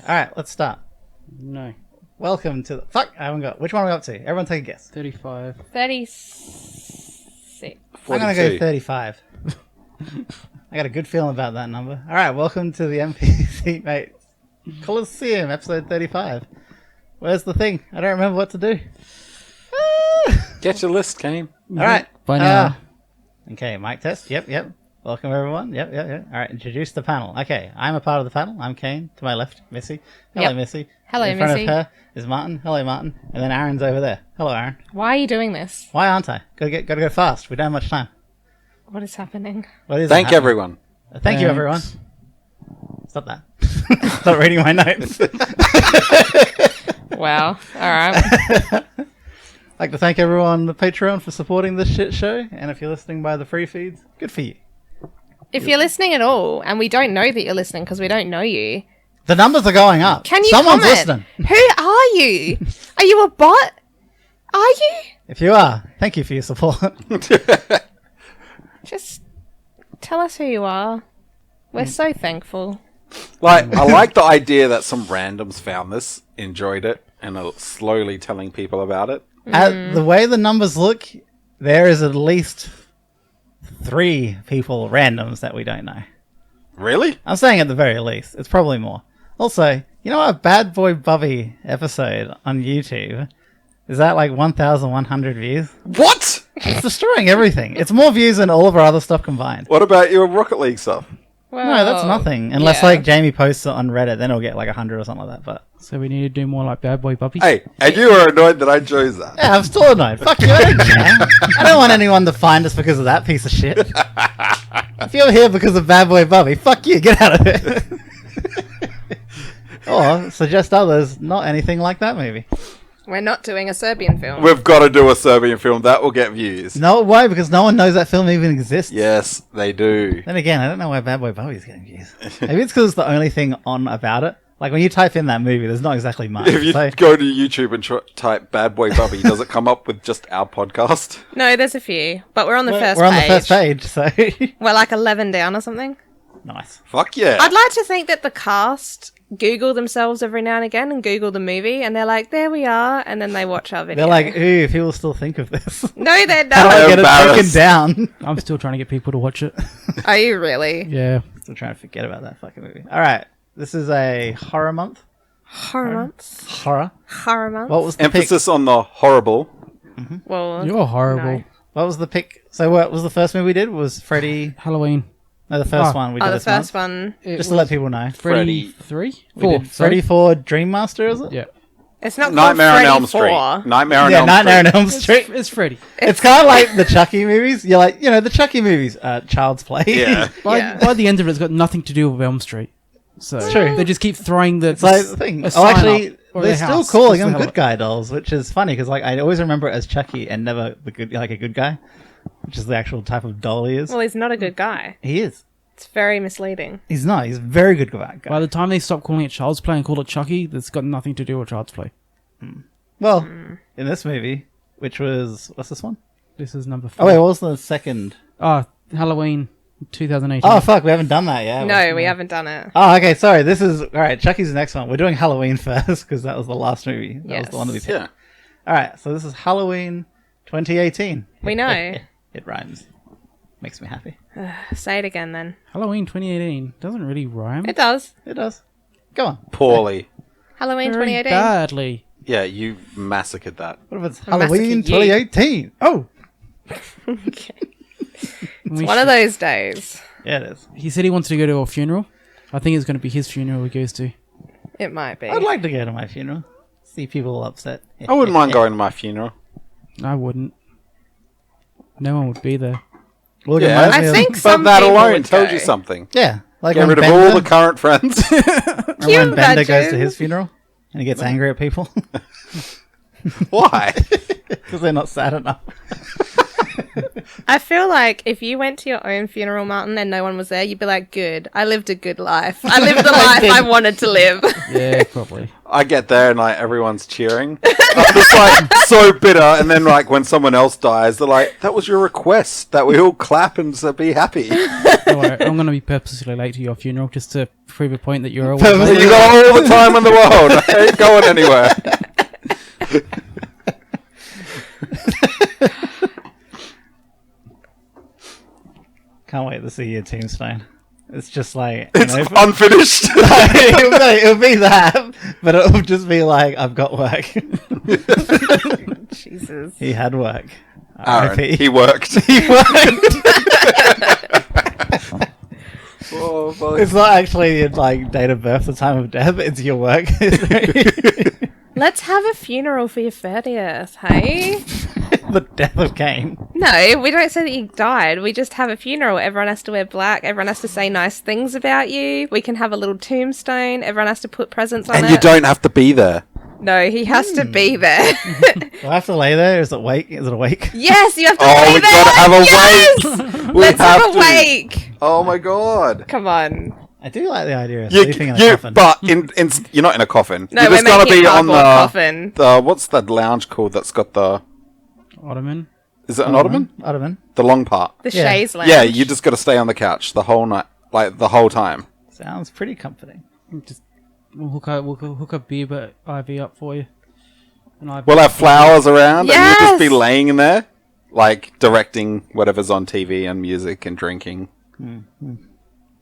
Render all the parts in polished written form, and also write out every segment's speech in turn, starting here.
Alright, let's start. No. Welcome to the... Fuck! I haven't got... Which one are we up to? Everyone take a guess. 35. 36. I'm gonna go 35. I got a good feeling about that number. Alright, welcome to the NPC Mates Colistseeum, episode 35. Where's the thing? I don't remember what to do. Get your list, Kane. Alright. By now. Okay, mic test. Yep. Welcome, everyone. Yep. Alright, introduce the panel. Okay, I'm a part of the panel. I'm Kane. To my left, Missy. Hello, Yep. Missy. Hello, In front Missy. of her is Martin. Hello, Martin. And then Aaron's over there. Hello, Aaron. Why are you doing this? Why aren't I? Gotta go fast. We don't have much time. What is happening? What is Thank happening? everyone. Thank you, everyone. Stop that. Stop reading my notes. Wow. Alright. I'd like to thank everyone on the Patreon for supporting this shit show. And if you're listening by the free feeds, good for you. If you're listening at all, and we don't know that you're listening because we don't know you, The numbers are going up. can you Someone's comment? listening. Who are you? Are you a bot? Are you? If you are, thank you for your support. Just tell us who you are. We're so thankful. I like the idea that some randoms found this, enjoyed it, and are slowly telling people about it. The way the numbers look, there is at least 3 people randoms that we don't know. Really? I'm saying at the very least. It's probably more. Also, you know our Bad Boy Bubby episode on YouTube? Is that like 1,100 views? What? It's destroying everything. It's more views than all of our other stuff combined. What about your Rocket League stuff? Well, No, that's nothing. Unless yeah. like Jamie posts it on Reddit, then it'll get like 100 or something like that. But So we need to do more like Bad Boy Bubby. Hey, and you were annoyed that I chose that. yeah, I'm still annoyed. Fuck you, I don't care. I don't want anyone to find us because of that piece of shit. If you're here because of Bad Boy Bubby, fuck you, get out of it. Or suggest others not anything like that movie. We're not doing a Serbian film. We've got to do a Serbian film. That will get views. No, why? Because no one knows that film even exists. Yes, they do. Then again, I don't know why Bad Boy Bubby's getting views. Maybe it's because it's the only thing on about it. Like when you type in that movie, there's not exactly much. If you So- go to YouTube and type Bad Boy Bubby, does it come up with just our podcast? No, there's a few, but we're on the first we're on page. the first page, so We're like 11 down or something. nice. Fuck yeah. I'd like to think that the cast Google themselves every now and again and Google the movie, and they're like, there we are, and then they watch our video. They're like, ooh, people still think of this. no, they're How do I not. get it taken Embarrassed. down? I'm still trying to get people to watch it. Are you really? Yeah. Still trying to forget about that fucking movie. All right, this is a horror month. Horror months? Horror. Horror months? What was the pick? Emphasis on the horrible. Well, You're horrible. no. What was the pick? So what was the first movie we did? Was Freddy? Halloween. No, the first Oh. one we did Oh, the this first month. one. It Just to let people know. Freddy Freddy. 3? We 4. did Freddy 4 Dream Master, is it? Yeah. It's not Nightmare called on Freddy Elm 4. Street. Nightmare on Yeah, Elm Nightmare on Street. Elm Street. It's Freddy. It's kind of like the Chucky movies. You're like, the Chucky movies, Child's Play. Yeah. By the end of it, it's got nothing to do with Elm Street. So It's true. they just keep throwing the. It's like the thing. a Oh, sign actually, up or they're their still house, calling just to them have good it. guy dolls, which is funny because like I always remember it as Chucky and never the good, like a good guy, which is the actual type of doll he is. Well, he's not a good guy. He is. It's very misleading. He's not. He's a very good guy. By the time they stop calling it Child's Play and call it Chucky, that's got nothing to do with Child's Play. Well, in this movie, which was what's this one? This is number 4. Oh wait, what was the second? Halloween 2018. Oh fuck, we haven't done that yet. No, we haven't done it. Oh, okay. Sorry. This is all right. Chucky's the next one. We're doing Halloween first because that was the last movie. That was the one that we picked. Yeah. All right. So this is Halloween 2018. We know. It rhymes. Makes me happy. Say it again then. Halloween 2018 doesn't really rhyme. It does. It does. Go on. Poorly. Halloween Very 2018. badly. Yeah, you massacred that. What if it's A massacre Halloween you. 2018? Oh, Okay. It's one of those days. yeah, it is. He said he wants to go to a funeral. I think it's going to be his funeral he goes to. It might be. I'd like to go to my funeral. See people upset. I wouldn't mind going to my funeral. I wouldn't. No one would be there. Well, Yeah. reminds I me of- think But some that people alone would tells go. you something. Yeah, like Get when rid of all the current friends. remember when you Bender goes to imagine? his funeral and he gets angry at people Why? because they're not sad enough. I feel like if you went to your own funeral, Martin, and no one was there, you'd be like, good. I lived a good life. I lived the life I wanted to live. Yeah, probably. I get there and like everyone's cheering. I'm just like so bitter, and then like when someone else dies, they're like, "That was your request that we all clap and be happy." Don't worry, I'm going to be purposely late to your funeral just to prove a point that you're always Purposely- late. You got all the time in the world. I ain't going anywhere. Can't wait to see your tombstone. It's just like It's unfinished. it'll be that, but it'll just be like, I've got work. Jesus. He had work. Aaron, RIP. he worked. He worked. Oh, fuck. It's not actually your like date of birth, the time of death. It's your work history. Let's have a funeral for your 30th, hey? The death of Cain. No, we don't say that you died. We just have a funeral. Everyone has to wear black. Everyone has to say nice things about you. We can have a little tombstone. Everyone has to put presents on And it. you don't have to be there. No, he has to be there. Do I have to lay there? Is it wake? Is it awake? Yes, you have to Oh, lay we there. gotta have a yes! wake. We Let's have a to. wake. Oh my god. Come on. I do like the idea of sleeping in a You, coffin. but you're not in a coffin. No, you we're just gotta making be a on cardboard coffin. the what's that lounge called that's got the Ottoman. is it an ottoman? Ottoman. The long part. The Yeah. chaise lounge. Yeah, you just gotta stay on the couch the whole night, like the whole time. Sounds pretty comforting. Just we'll hook a beer but IV up for you. And We'll have flowers around, and you'll just be Yes! laying in there, like directing whatever's on TV and music and drinking.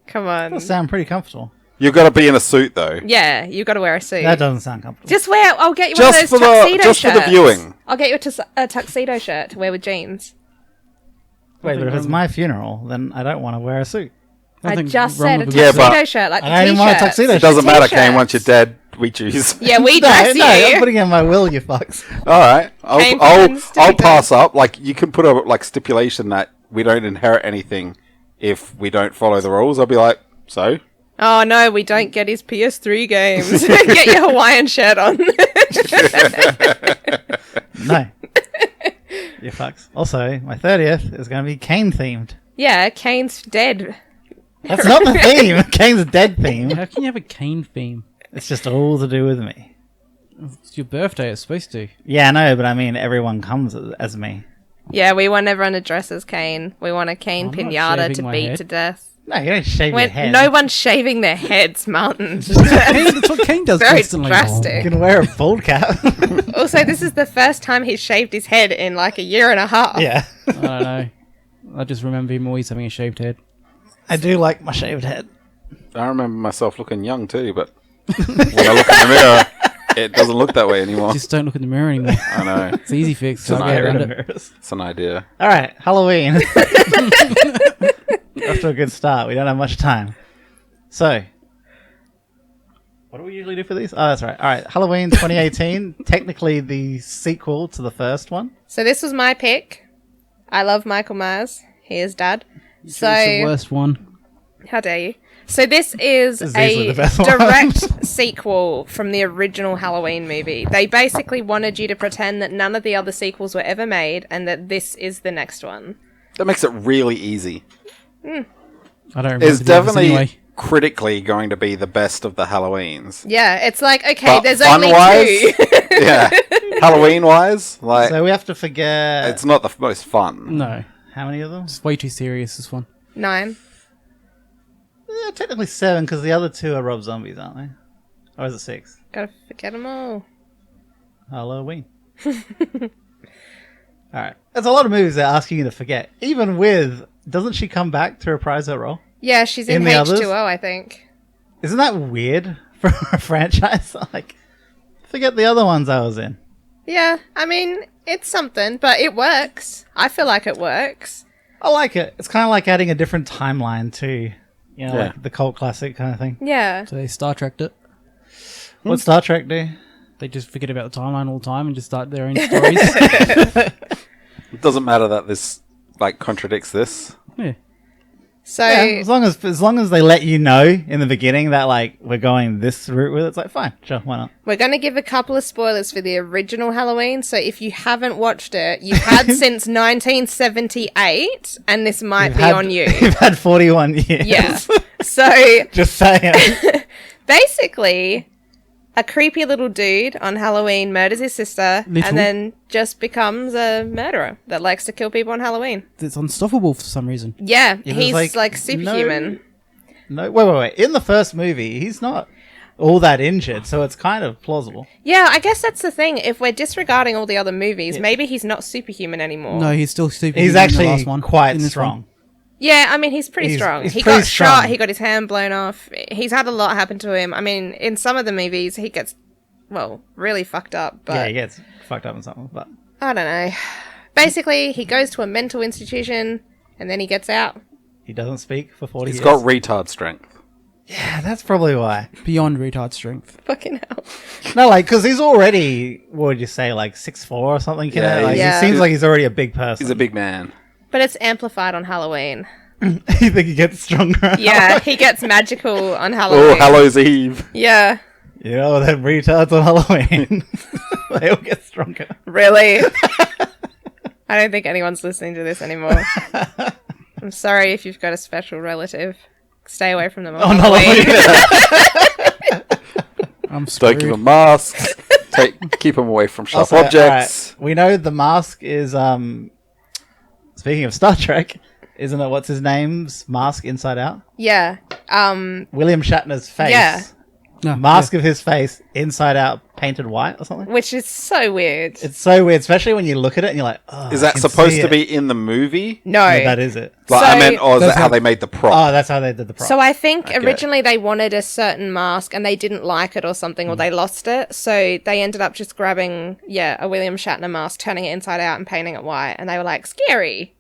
Come on. That sounds pretty comfortable. You've got to be in a suit though. Yeah, you got to wear a suit. That doesn't sound comfortable. Just wear. I'll get you one of Just those for the tuxedo just for shirts. the viewing. I'll get you a tuxedo shirt to wear with jeans. Wait, but if it's my funeral, then I don't want to wear a suit. I Nothing just wrong said a with Yeah, tuxedo but- shirt, like I the don't even want a t-shirts. tuxedo It doesn't matter, Kane. T-shirts. Once you're dead, we choose. Yeah, we No, dress no, I'm you. putting it in my will, you fucks. All right, Kane I'll plans to be I'll pass up. Like you can put a like stipulation that we don't inherit anything if we don't follow the rules. I'll be like, so Oh no, we don't get his PS3 games. Get your Hawaiian shirt on. No. You fucks. Also, my 30th is going to be Kane themed. Yeah, Kane's dead. That's not the theme. Kane's dead theme. How can you have a cane theme? It's just all to do with me. It's your birthday. It's supposed to. Yeah, I know, but I mean, everyone comes as me. Yeah, we want everyone to dress as Kane. We want a Kane I'm not pinata shaving to my beat head. to death. No, you don't shave your When head. no one's shaving their heads, Martin. That's what Kane does Very constantly. You drastic. can wear a bald cap. Also, this is the first time he's shaved his head in like a year and a half. Yeah. I don't know. I just remember him always having a shaved head. I do like my shaved head. I remember myself looking young too, but when I look in the mirror, it doesn't look that way anymore. Just don't look in the mirror anymore. I know. It's an easy fix. an I'll get Get rid around of it. mirrors. It's an idea. All right, Halloween. Off to a good start. We don't have much time. So, what do we usually do for these? Oh, that's right. All right, Halloween 2018. Technically the sequel to the first one. So this was my pick. I love Michael Myers. He is dad. It's the So worst one. how dare you? So this is This is easily a the best one. direct sequel from the original Halloween movie. They basically wanted you to pretend that none of the other sequels were ever made and that this is the next one. That makes it really easy. I don't remember It's the others definitely anyway. critically going to be the best of the Halloweens. Yeah, it's like, okay, But there's only fun-wise, two. Yeah, Halloween wise, like So we have to forget it's not the most fun. No. how many of them? It's way too serious, this one. 9. Technically 7 because the other 2 are Rob Zombies, aren't they? Or is it 6? Gotta forget them all. Halloween. All right. There's a lot of movies they're asking you to forget. Even with, doesn't she come back to reprise her role? Yeah, she's in In the H2O, others? I think. Isn't that weird for a franchise? Like, forget the other ones I was in. Yeah, I mean, it's something, but it works. I feel like it works. I like it. It's kind of like adding a different timeline too. You know, Yeah. like the cult classic kind of thing. Yeah. So they Star Trekked it. What Star Trek do? They just forget about the timeline all the time and just start their own stories. It doesn't matter that this like contradicts this. Yeah. So Yeah, as long as they let you know in the beginning that like we're going this route with it, it's like fine, sure, why not? we're going to give a couple of spoilers for the original Halloween. So if you haven't watched it, you've had since 1978, and this might be on you. You've had 41 years. Yeah. So Just saying. basically, a creepy little dude on Halloween murders his sister Little? and then just becomes a murderer that likes to kill people on Halloween. It's unstoppable for some reason. Yeah, It was he's like superhuman. No, wait. In the first movie, he's not all that injured, so it's kind of plausible. Yeah, I guess that's the thing. If we're disregarding all the other movies, maybe he's not superhuman anymore. No, he's still super. He's in the actually last one, quite in this strong. one. Yeah, I mean, he's pretty He's- strong. he's He pretty got shot, strong. he got his hand blown off. He's had a lot happen to him. I mean, in some of the movies, he gets, well, really fucked up. But Yeah, he gets fucked up and something, but I don't know. Basically, he goes to a mental institution and then he gets out. he doesn't speak for 40 He's years. got retard strength. Yeah, that's probably why. Beyond retard strength. Fucking hell. No, like, because he's already, what would you say, like 6'4" or something? Yeah, Like, Yeah. He seems like he's already a big person. He's a big man. But it's amplified on Halloween. You think he gets stronger? Yeah, he gets magical on Oh, Halloween. Hallows Eve. Yeah, You know, them retards on Halloween. They all get stronger. really. I don't think anyone's listening to this anymore. I'm sorry if you've got a special relative. Stay away from them on On Halloween. Halloween. I'm Don't screwed. give him masks. Keep him away from sharp Also, objects. alright, we know the mask is, speaking of Star Trek, isn't it what's his name's mask Inside Out? Yeah. William Shatner's face. Yeah. No, Mask of his face inside out painted white or something. Which is so weird. It's so weird, especially when you look at it and you're like, oh, Is I that can supposed see to it. be in the movie? No. No, that is it. Like, I So- meant, or is That's that how how- they made the prop? Oh, that's how they did the prop. So I think Okay. originally they wanted a certain mask and they didn't like it or something, or they lost it. So they ended up just grabbing, a William Shatner mask, turning it inside out and painting it white. And they were like, scary.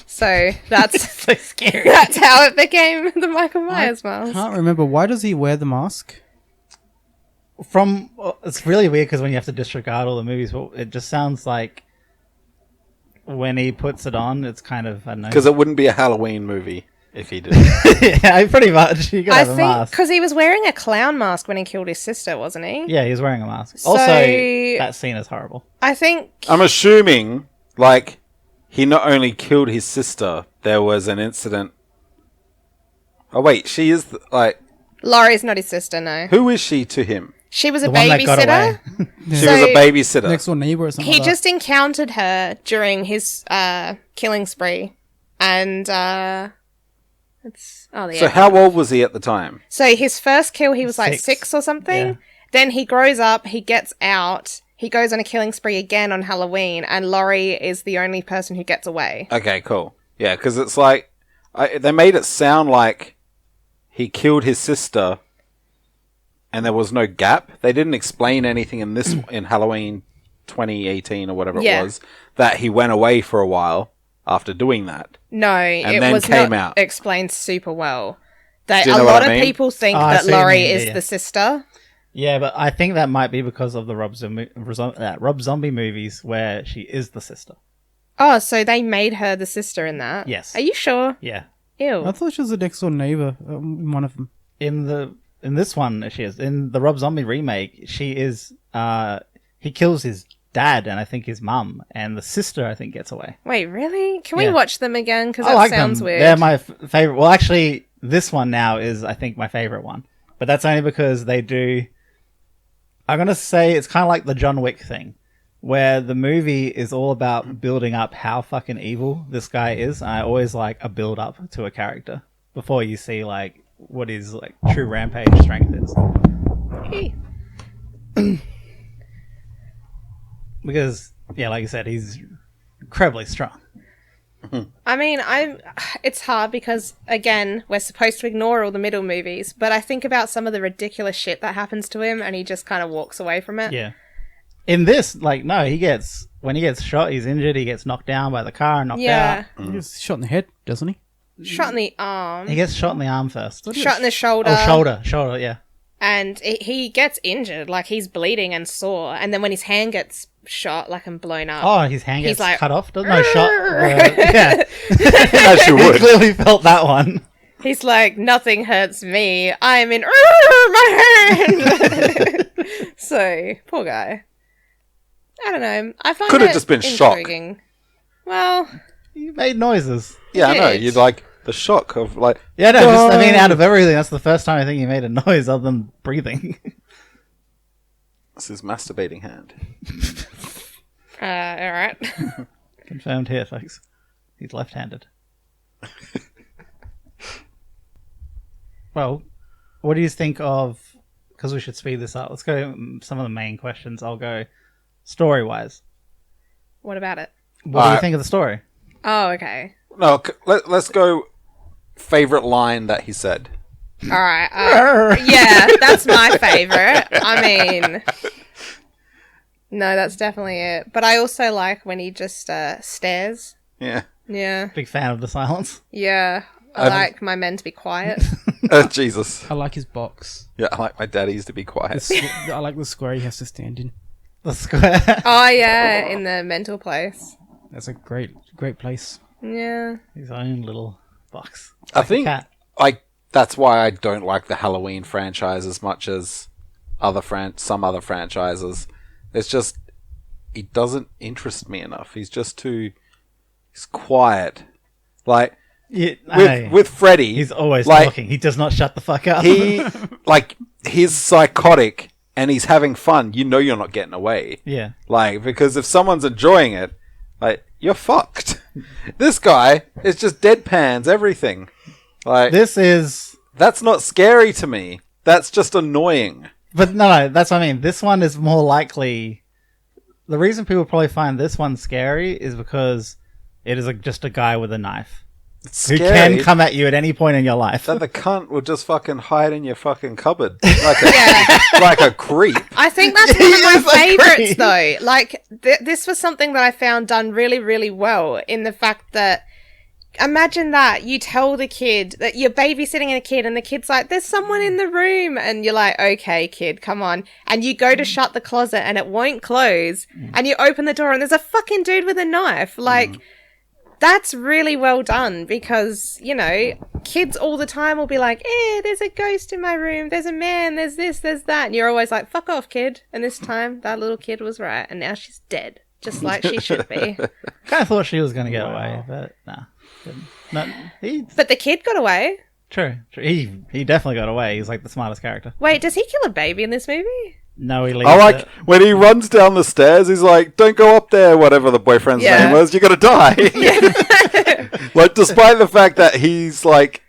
So that's so scary. that's how it became the Michael Myers mask. Can't remember. Why does he wear the mask? It's really weird because when you have to disregard all the movies, but it just sounds like when he puts it on, it's kind of, I don't know. Because it wouldn't be a Halloween movie if he did. Yeah, pretty much. You gotta I have a think mask. because he was wearing a clown mask when he killed his sister, wasn't he? Yeah, he's wearing a mask. So- Also, that scene is horrible. I think I'm assuming, like, he not only killed his sister, there was an incident. Oh, wait, she is, Laurie's not his sister, no. who is she to him? She was a The one that got babysitter. away. She So- was a babysitter. Next door neighbor or something He like just encountered her during his killing spree, and it's So how old was he at the time? So his first kill, he was like 6 or something. Yeah. Then he grows up, he gets out, he goes on a killing spree again on Halloween, and Laurie is the only person who gets away. Okay, cool. Yeah, because it's like, they made it sound like he killed his sister and there was no gap. They didn't explain anything in this, in Halloween 2018 or whatever Yeah. it was, that he went away for a while after doing that. No, it then was came not out. explained super well. That Do you a know what lot I of mean? people think Oh, I that see what you Laurie mean, is yeah. the sister. Yeah, but I think that might be because of the Rob Zombie movies where she is the sister. Oh, so they made her the sister in that? Yes. Are you sure? Yeah. Ew. I thought she was the next door neighbor. One of them. In this one, she is. In the Rob Zombie remake, she is. He kills his dad and I think his mum, and the sister I think gets away. Wait, really? Can we Yeah. watch them again? Because I that like sounds them. weird. They're my favorite. Well, actually, this one now is I think my favorite one, but that's only because they do. I'm gonna say it's kind of like the John Wick thing, where the movie is all about building up how fucking evil this guy is. And I always like a build up to a character before you see like what his like true rampage strength is. Hey. Because yeah, like you said, he's incredibly strong. I mean, it's hard because, again, we're supposed to ignore all the middle movies, but I think about some of the ridiculous shit that happens to him and he just kind of walks away from it. Yeah. In this, like, no, when he gets shot, he's injured, he gets knocked down by the car and knocked Yeah. out. He gets shot in the head, doesn't he? Shot in the arm, He gets shot in the arm first. shot in the shoulder. Oh, shoulder, yeah. And he gets injured, like he's bleeding and sore. And then when his hand gets shot, like, and blown up. Oh, his hand He's gets like, cut off. Doesn't no shot. Yeah, As you he would. clearly felt that one. He's like, nothing hurts me. I'm in my hand. So, poor guy. I don't know. I find Could have it just been shock. intriguing. Well, He made noises. Yeah, I know. did. You'd like the shock of like. Yeah, no, just, I mean, out of everything, that's the first time I think he made a noise other than breathing. This is masturbating hand. all right. Confirmed here, folks. He's left-handed. Well, what do you think of... Because we should speed this up. Let's go some of the main questions. I'll go story-wise. What about it? What do you think of the story? Oh, okay. No, let's go. Favorite line that he said. All right. Yeah, that's my favorite. I mean, no, that's definitely it. But I also like when he just stares. Yeah. Yeah. Big fan of the silence. Yeah. I like my men to be quiet. Jesus. I like his box. Yeah, I like my daddies to be quiet. I like the square he has to stand in. The square. Oh, yeah, in the mental place. That's a great place. Yeah. His own little box. I Like a think cat. that's why I don't like the Halloween franchise as much as some other franchises. It's just he doesn't interest me enough. He's quiet. Like Yeah, I know. with Freddy, He's always like, talking. He does not shut the fuck up. He's psychotic and he's having fun. You know you're not getting away. Yeah. Like, because if someone's enjoying it, like, you're fucked. This guy is just deadpans everything. Like, that's not scary to me. That's just annoying. But no, that's what I mean. This one is more likely... The reason people probably find this one scary is because it is just a guy with a knife. It's Who scary can come at you at any point in your life. that the cunt will just fucking hide in your fucking cupboard. Like a creep. I think that's He one of is my a favorites, creep. though. Like, this was something that I found done really, really well in the fact that, imagine that you tell the kid that you're babysitting a kid and the kid's like, there's someone in the room. And you're like, okay, kid, come on. And you go to shut the closet and it won't close. And you open the door and there's a fucking dude with a knife. Like, that's really well done because, you know, kids all the time will be like, there's a ghost in my room, there's a man, there's this, there's that. And you're always like, fuck off, kid. And this time, that little kid was right. And now she's dead, just like she should be. Kind of thought she was going to get away, but nah. No, But the kid got away. True. He definitely got away. He's like the smartest character. Wait, does he kill a baby in this movie? No, he leaves I like it. when he runs down the stairs, he's like, don't go up there, whatever the boyfriend's Yeah. name was, you're gonna die. Like, despite the fact that he's, like,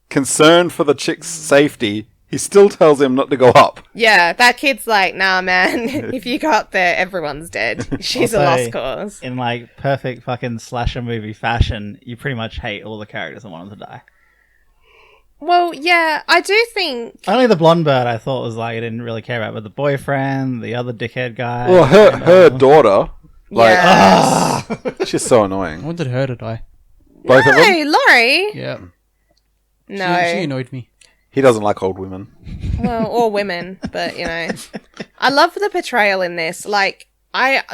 concerned for the chick's safety, he still tells him not to go up. Yeah, that kid's like, nah, man, if you go up there, everyone's dead. She's a Also, lost cause. In like perfect fucking slasher movie fashion, you pretty much hate all the characters and want them to die. Well, yeah, I do think... Only the blonde bird I thought was like I didn't really care about, but the boyfriend, the other dickhead guy. Well, her daughter, like, Yeah. she's so I annoying. wanted her to die. Both of them? Hey, Laurie! Yeah. No. She annoyed me. He doesn't like old women. Well, or women, but you know. I love the portrayal in this. Like,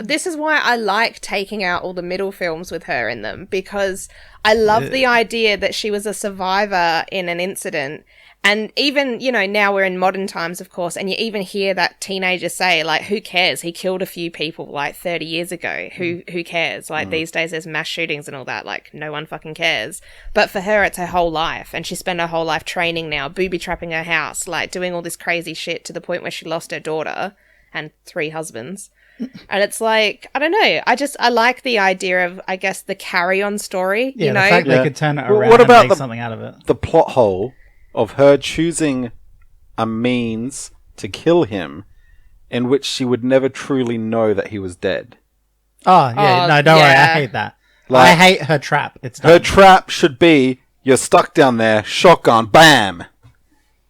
this is why I like taking out all the middle films with her in them, because I love the idea that she was a survivor in an incident. And even, you know, now we're in modern times, of course, and you even hear that teenager say, like, who cares? He killed a few people, like, 30 years ago. Who cares? Like, these days there's mass shootings and all that. Like, no one fucking cares. But for her, it's her whole life. And she spent her whole life training now, booby-trapping her house, like, doing all this crazy shit to the point where she lost her daughter and 3 husbands. And it's like, I don't know. I like the idea of, I guess, the carry-on story, Yeah, you the know? fact Yeah. they could turn it Well, around what about and make the- something out of it. The plot hole of her choosing a means to kill him in which she would never truly know that he was dead. Oh, yeah. Oh, No, don't worry. I yeah. hate that. Like- I hate her trap. It's Her done. trap should be, you're stuck down there, shotgun, bam!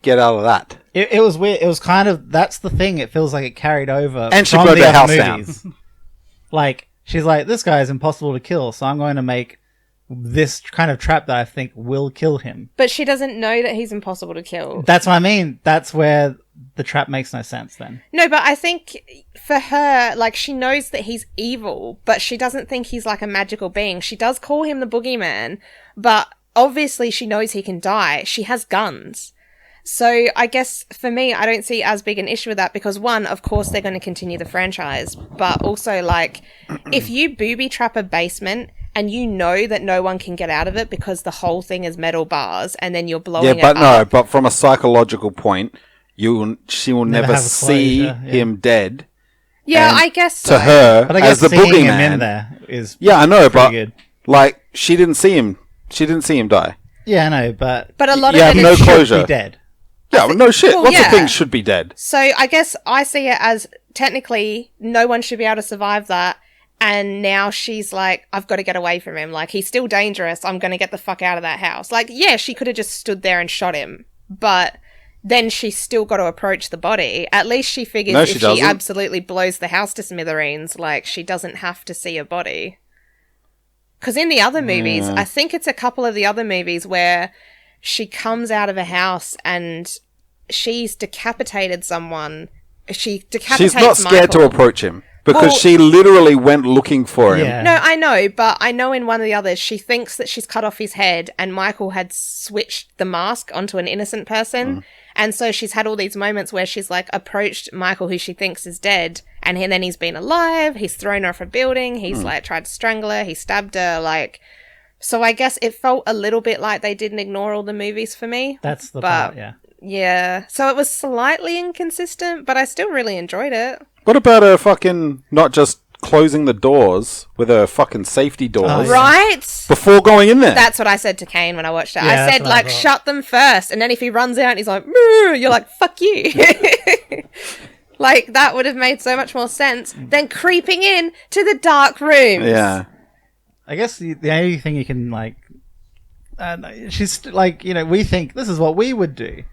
Get out of that. It was weird. It was kind of... That's the thing. It feels like it carried over And she from burned the her other house down. movies. Like, she's like, this guy is impossible to kill, so I'm going to make this kind of trap that I think will kill him. But she doesn't know that he's impossible to kill. That's what I mean. That's where the trap makes no sense then. No, but I think for her, like, she knows that he's evil, but she doesn't think he's like a magical being. She does call him the boogeyman, but obviously she knows he can die. She has guns. So I guess for me, I don't see as big an issue with that because one, of course, they're going to continue the franchise, but also like if you booby trap a basement and you know that no one can get out of it because the whole thing is metal bars and then you're blowing it up. But from a psychological point, she will never have a see closure, yeah. him dead. Yeah, And I guess to so. her But I guess as the seeing him boogeyman. in there is Yeah, I know, but good. like she didn't see him. She didn't see him die. Yeah, I know, but But a lot You of have it no is should closure. be dead. Yeah, well, no shit. well, Lots yeah. of things should be dead. So I guess I see it as technically no one should be able to survive that. And now she's like, I've got to get away from him. Like, he's still dangerous. I'm going to get the fuck out of that house. Like, yeah, she could have just stood there and shot him. But then she's still got to approach the body. At least she figures No, if she she doesn't. absolutely blows the house to smithereens, like, she doesn't have to see a body. Because in the other movies, I think it's a couple of the other movies where she comes out of a house and she's decapitated someone. She decapitates She's not scared Michael. to approach him because Well- she literally went looking for him. Yeah. No, I know, but I know in one of the others, she thinks that she's cut off his head and Michael had switched the mask onto an innocent person. And so she's had all these moments where she's like approached Michael, who she thinks is dead. And then he's been alive. He's thrown her off a building. He's like tried to strangle her. He stabbed her. Like, so I guess it felt a little bit like they didn't ignore all the movies for me. That's the But- part, yeah. Yeah. So it was slightly inconsistent, but I still really enjoyed it. What about her fucking not just closing the doors with her fucking safety doors Oh, yeah. Right? before going in there? That's what I said to Kane when I watched it. Yeah, I that's said, what I like, thought. shut them first. And then if he runs out and he's like, "Moo," you're like, fuck you. Like, that would have made so much more sense than creeping in to the dark rooms. yeah. I guess the only thing you can, like... she's, like, you know, we think this is what we would do,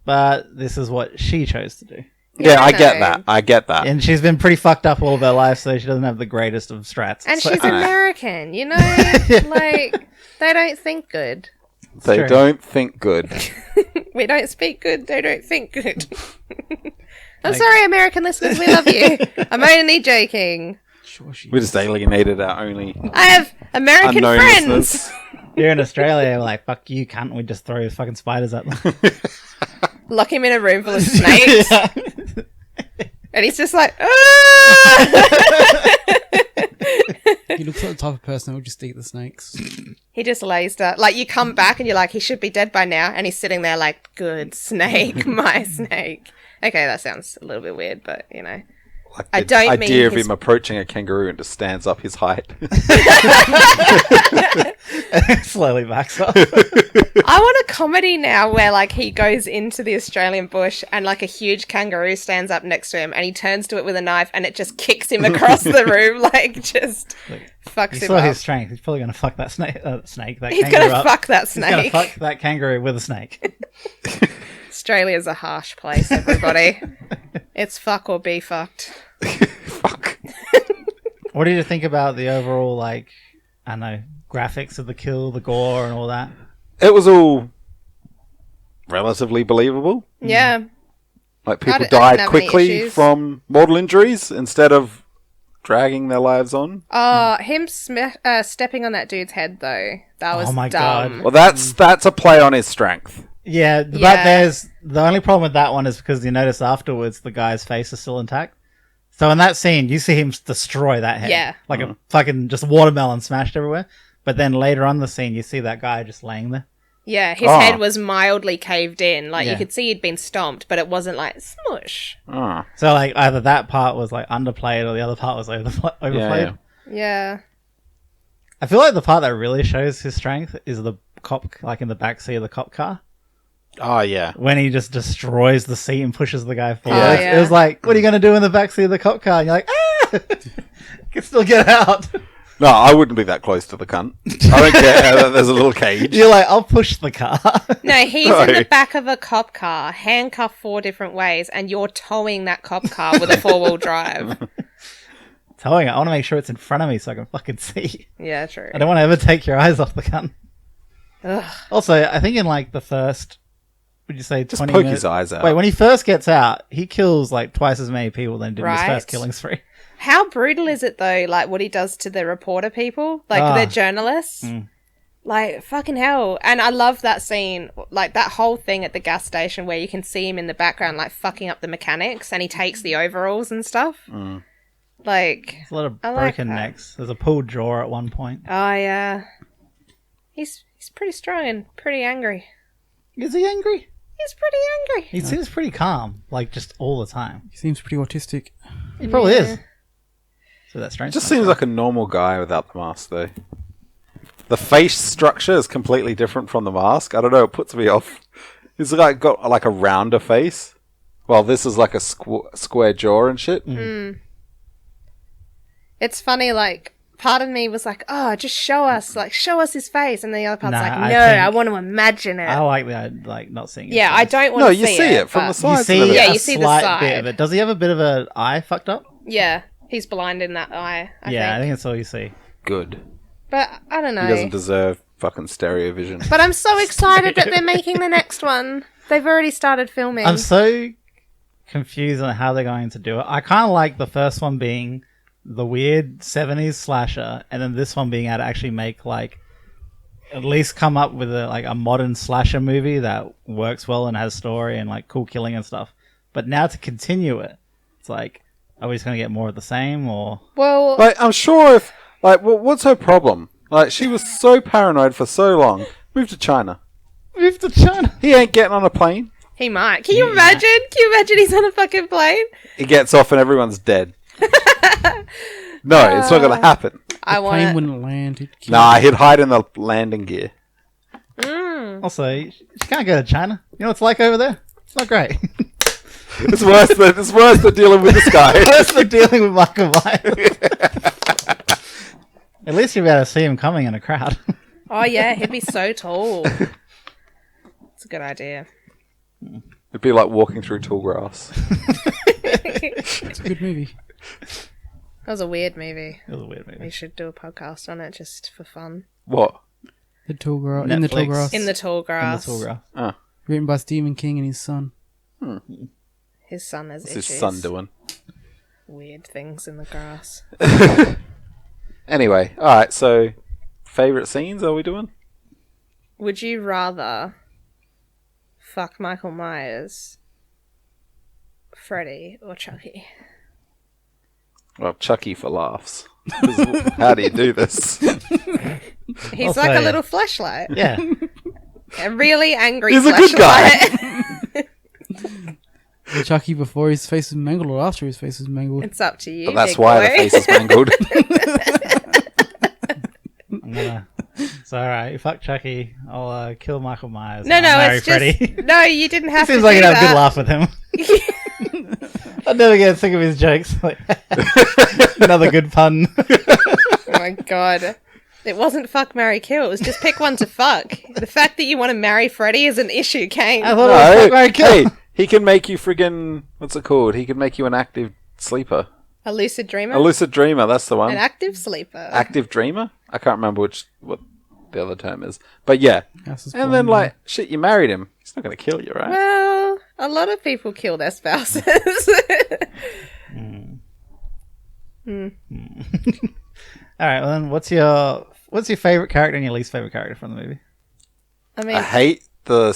but this is what she chose to do. Yeah, I know. get that. I get that. And she's been pretty fucked up all of her life, so she doesn't have the greatest of strats. And So- she's American, you know? Like, they don't think good. They true. don't think good. We don't speak good, they don't think good. I'm sorry, American listeners, we love you. I'm only joking. Sure she We just alienated our only I have American unknown friends. listeners. Here in Australia, we're like, fuck you, can't we just throw fucking spiders at them? Lock him in a room full of snakes. And he's just like, "Ah!" He looks like the type of person who would just eat the snakes. He just lays there. Like, you come back and you're like, he should be dead by now. And he's sitting there like, good snake, my snake. Okay, that sounds a little bit weird, but, you know. Like I the don't mean idea of his- him approaching a kangaroo and just stands up his height. Slowly backs up. I want a comedy now where, like, he goes into the Australian bush and, like, a huge kangaroo stands up next to him and he turns to it with a knife and it just kicks him across the room, like, just fucks You him saw up. his strength. He's probably going to fuck that snake. That He's kangaroo gonna up. fuck that He's going to snake. fuck that kangaroo with a snake. Australia's a harsh place, everybody. It's fuck or be fucked. Fuck. What did you think about the overall, like, I don't know, graphics of the kill, the gore, and all that? It was all relatively believable. Yeah. Like I people didn't died have any quickly issues. from mortal injuries instead of dragging their lives on. Him stepping on that dude's head, though. That was Oh my dumb. God. Well, that's a play on his strength. Yeah, but Yeah. there's the only problem with that one is because you notice afterwards the guy's face is still intact. So in that scene, you see him destroy that head. Yeah. Like a fucking just watermelon smashed everywhere. But then later on in the scene, you see that guy just laying there. Yeah, his Oh. head was mildly caved in. Like, Yeah. you could see he'd been stomped, but it wasn't like smush. Oh. So like either that part was like underplayed or the other part was overplayed. Yeah. Yeah. I feel like the part that really shows his strength is the cop, like in the backseat of the cop car. Oh, yeah. When he just destroys the seat and pushes the guy forward. Oh, It yeah. was like, what are you going to do in the backseat of the cop car? And you're like, ah! You can still get out. No, I wouldn't be that close to the cunt. I don't care that there's a little cage. You're like, I'll push the car. No, he's No. in the back of a cop car, handcuffed 4 different ways, and you're towing that cop car with a 4-wheel drive. Towing it. I want to make sure it's in front of me so I can fucking see. Yeah, true. I don't want to ever take your eyes off the gun. Ugh. Also, I think in like the first would you say, Just 20 poke minutes? his eyes out. Wait, when he first gets out, he kills like twice as many people than he did in his Right. first killing spree. How brutal is it though? Like what he does to the reporter people, like the journalists. Like fucking hell. And I love that scene, like that whole thing at the gas station where you can see him in the background like fucking up the mechanics, and he takes the overalls and stuff. Like There's a lot of I like broken that. necks. There's a pulled jaw at one point. Oh yeah. He's pretty strong and pretty angry. Is he angry? He's pretty angry. He seems pretty calm, like just all the time. He seems pretty autistic. He probably Yeah. is. So that's strange. It just seems like a normal guy without the mask, though. The face structure is completely different from the mask. I don't know, it puts me off. He's like got like a rounder face. Well, this is like a square jaw and shit. It's funny, like part of me was like, "Oh, just show us his face," and the other part's Nah, like, I "No, think- I want to imagine it." I like the like not seeing. his Yeah, I face. don't want No, to you see it from the but- side. You see, Yeah, a you see the slight side. bit of it. Does he have a bit of an eye fucked up? Yeah, he's blind in that eye. I I think. think that's all you see. Good. But I don't know. He doesn't deserve fucking stereo vision. But I'm so excited that they're making the next one. They've already started filming. I'm so confused on how they're going to do it. I kind of like the first one being the weird 70s slasher, and then this one being able to actually make like at least come up with a modern slasher movie that works well and has story and like cool killing and stuff. But now to continue it, it's like, are we just going to get more of the same, or well, Like, I'm sure if... Like, what's her problem? Like, she was so paranoid for so long. Move to China. move to China? He ain't getting on a plane. he might. Can you imagine? Can you imagine he's on a fucking plane? He gets off and everyone's dead. No, it's not going to happen. I Plane want. wouldn't land. He'd kill Nah, he'd hide in the landing gear. Also, you can't go to China. You know what it's like over there? It's not great. It's worse than dealing with this guy. Worse than dealing with Michael Myers. At least you'll be able to see him coming in a crowd. Oh yeah, he'd be so tall. It's a good idea. It'd be like walking through tall grass. It's a good movie. That was a weird movie. It was a weird We movie. should do a podcast on it just for fun. What? The Tall Grass. In the Tall Netflix. Grass. In the tall grass. In the tall grass. Written by Stephen King and his son. His son has What's issues. his son doing? Weird things in the grass. Anyway, alright, so... Favourite scenes are we doing? Would you rather fuck Michael Myers, Freddy, or Chucky? Well, Chucky for laughs. 'Cause how do you do this? He's I'll like say a it. little fleshlight. Yeah. A really angry He's a good fleshlight. Chucky before his face was mangled or after his face was mangled. It's up to you. But that's big why boy. the face is mangled. It's alright. Fuck Chucky. I'll kill Michael Myers. No, and I'll marry it's just Freddy. no. You didn't have Seems to. like do you'd have a good that. laugh with him. I'd never get sick of his jokes. Like, another good pun. Oh my god. It wasn't fuck, marry, kill. It was just pick one to fuck. The fact that you want to marry Freddy is an issue, Kane. I thought it was fuck, marry, kill. Hey, he can make you friggin' what's it called? He can make you an active sleeper. A lucid dreamer? A lucid dreamer, that's the An one. active sleeper. Active dreamer? I can't remember what the other term is. But yeah. House is And then falling like, shit, you married him. He's not gonna kill you, right? Well, a lot of people kill their spouses. Alright, well then what's your favourite character and your least favourite character from the movie? I mean, I hate the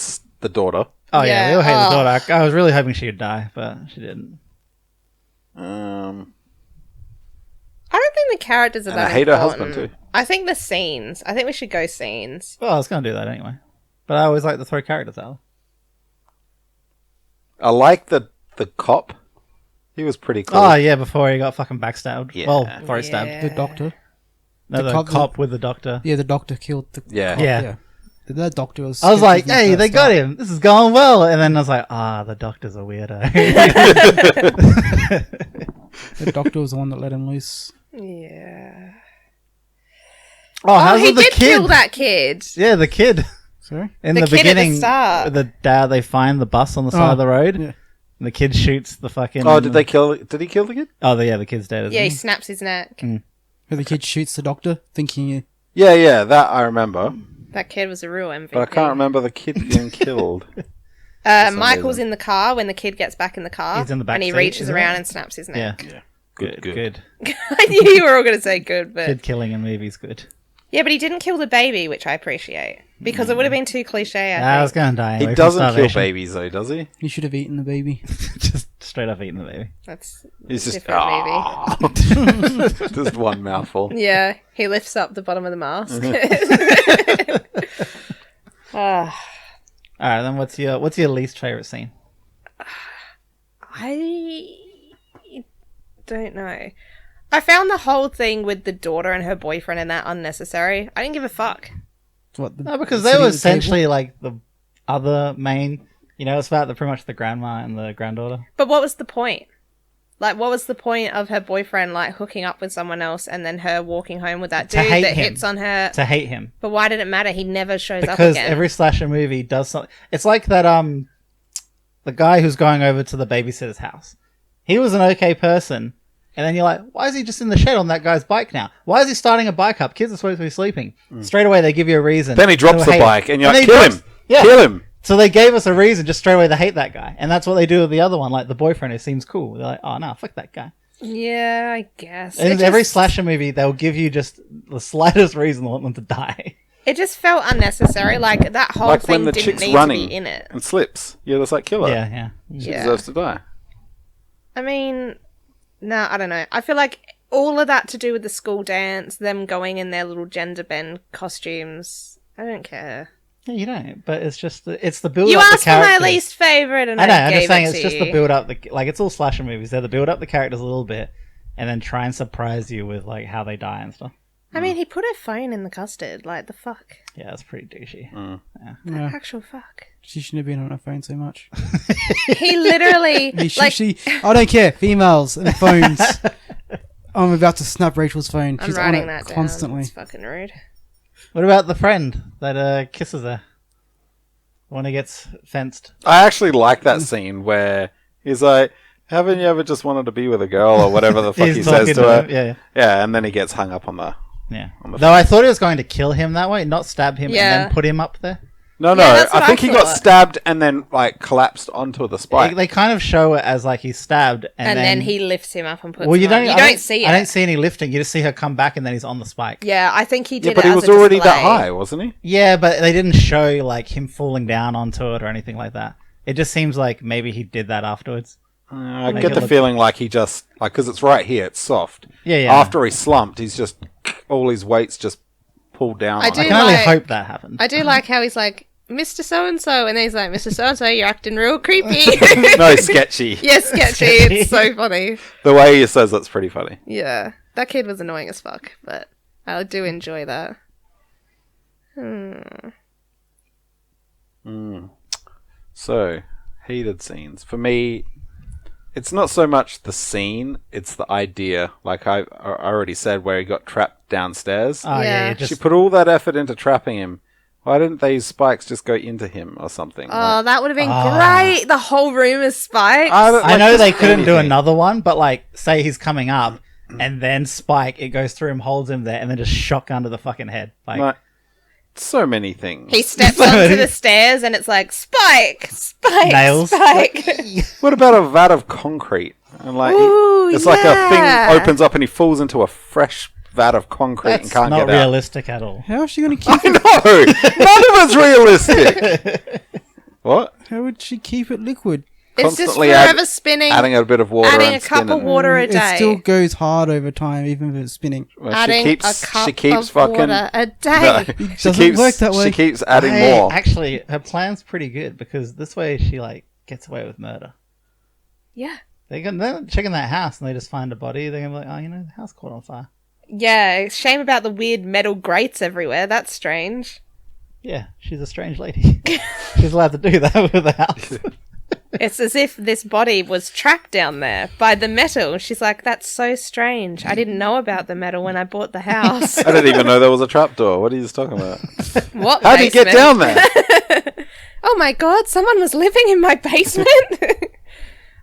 daughter. Oh yeah, we all hate Yeah, the daughter. I was really hoping she would die, but she didn't. I don't think the characters are And that I hate her important. husband, too. I think the scenes. I think we should go scenes. Well, I was gonna do that anyway. But I always like to throw characters out. I like the cop. He was pretty cool. Oh yeah, before he got fucking backstabbed. Yeah. Well, before he stabbed. The doctor. No, the cop- cop with the doctor. Yeah, the doctor killed the Yeah. cop, Yeah. That doctor was... I was like, sketchy from hey, the they first got start. him. This is going well. And then I was like, the doctor's a weirdo. The doctor was the one that let him loose. Yeah. Oh, how's he with the did kid? kill that kid. Yeah, the kid. Sorry? In The the, kid at the beginning, start. the dad, they find the bus on the side Oh, of the road. yeah. And the kid shoots the fucking... Oh, did he kill the kid? Oh, yeah, the kid's dead. Isn't Yeah, he he? snaps his neck. Where the kid shoots the doctor, thinking... Yeah, that I remember. That kid was a real MVP. But I can't remember the kid being killed. some Michael's reason. in the car when the kid gets back in the car. He's in the back and he seat, reaches isn't around it? and snaps his Yeah. neck. Yeah. Good. I knew you were all going to say good, but Kid killing in movies good. yeah, but he didn't kill the baby, which I appreciate because it would have been too cliche. I was I think. going to die. He Anyway doesn't from kill starvation. babies though, does he? You should have eaten the baby. Just straight up eating the baby. That's He's a just different movie. just one mouthful. Yeah, he lifts up the bottom of the mask. Ah. All right, then what's your least favorite scene? I don't know. I found the whole thing with the daughter and her boyfriend and that unnecessary. I didn't give a fuck. What? No, because sitting they were at the table? essentially like the other main. It's about pretty much the grandma and the granddaughter. But what was the point? Like, what was the point of her boyfriend, like, hooking up with someone else and then her walking home with that To dude hate that him. hits on her? To hate him. But why did it matter? He never shows up Because again. every slasher movie does something. It's like that the guy who's going over to the babysitter's house. He was an okay person, and then you're like, why is he just in the shed on that guy's bike now? Why is he starting a bike up? Kids are supposed to be sleeping. Straight away they give you a reason. Then he drops to the hate bike, him. and you're then like, he kill drops- him! Yeah. Kill him! So they gave us a reason just straight away to hate that guy. And that's what they do with the other one, like the boyfriend who seems cool. They're like, oh no, fuck that guy. Yeah, I guess. In It every just- slasher movie, they'll give you just the slightest reason to want them to die. It just felt unnecessary. Like, that whole Like thing when the didn't chick's need running to be in it. and slips. You're just like, kill her. Yeah. She Yeah. deserves to die. I mean, no, I don't know. I feel like all of that to do with the school dance, them going in their little gender bend costumes, I don't care. Yeah, you don't. But it's just it's the build You up the asked for my characters. least favorite, and I know. I I'm gave just saying it it's to just you. the build up. Like it's all slasher movies. They're the build up the characters a little bit, and then try and surprise you with like how they die and stuff. I mean, he put her phone in the custard. Like, the fuck? Yeah, that's pretty douchey. The Yeah. actual fuck. She shouldn't have been on her phone so much. He literally, I don't care. Females and phones. I'm about to snap Rachel's phone. I'm She's on writing it that down. constantly. It's fucking rude. What about the friend that kisses her when he gets fenced? I actually like that scene where he's like, haven't you ever just wanted to be with a girl or whatever the fuck He's he says talking to her? him, yeah. Yeah, and then he gets hung up on the... Yeah. On the Though I thought he was going to kill him that way, not stab him and Yeah. then put him up there. No, Yeah, that's what I think I he got thought. stabbed and then, like, collapsed onto the spike. They kind of show it as like he's stabbed, And then he lifts him up and puts Well, you him on. don't. You I don't see it. I don't see any lifting. You just see her come back, and then he's on the spike. Yeah, I think he did Yeah, but it he as was a already that display. high, wasn't he? Yeah, but they didn't show like him falling down onto it or anything like that. It just seems like maybe he did that afterwards. I Make get it the look- feeling like he just... Like, because it's right here, it's soft. Yeah. After he slumped, he's just... All his weight's just pulled down I on do I him. can only like- hope that happened. I do like how he's like, Mr. So-and-so, and then he's like, Mr. So-and-so, you're acting real creepy. No, sketchy. Yeah, sketchy. It's so funny. The way he says it's pretty funny. Yeah. That kid was annoying as fuck, but I do enjoy that. So, heated scenes. For me, it's not so much the scene, it's the idea. Like I already said, where he got trapped downstairs. Oh yeah, Yeah. just She put all that effort into trapping him. Why didn't they use spikes just go into him or something? Oh, that would have been Ah. great. The whole room is spiked. I know just they couldn't do anything. another one, but like, say he's coming up, and then Spike, it goes through him, holds him there, and then just shotgun to the fucking head. Like, So many things. He steps onto the stairs and it's like, Spike! Spike! Nails. Spike! What about a vat of concrete? And like, Ooh, it's like a yeah. thing opens up and he falls into a fresh vat of concrete and that's can't not get out. realistic at all. How is she going to keep I it? know! None of it's realistic! What? How would she keep it liquid? It's just Constantly forever spinning, Adding a bit of water adding and a cup of spinning. water a It day. still goes hard over time, even if it's spinning. Well, Adding she a keeps cup fucking of water a day. No, she doesn't keeps work that way. She keeps adding Hey, more. Actually, her plan's pretty good because this way she like gets away with murder. Yeah. They're checking that house and they just find a body. They're gonna be like, oh, the house caught on fire. Yeah, shame about the weird metal grates everywhere. That's strange. Yeah, she's a strange lady. She's allowed to do that with the house. It's as if this body was trapped down there by the metal. She's like, that's so strange. I didn't know about the metal when I bought the house. I didn't even know there was a trapdoor. What are you just talking about? What How would you get basement? down there? Oh my god, someone was living in my basement.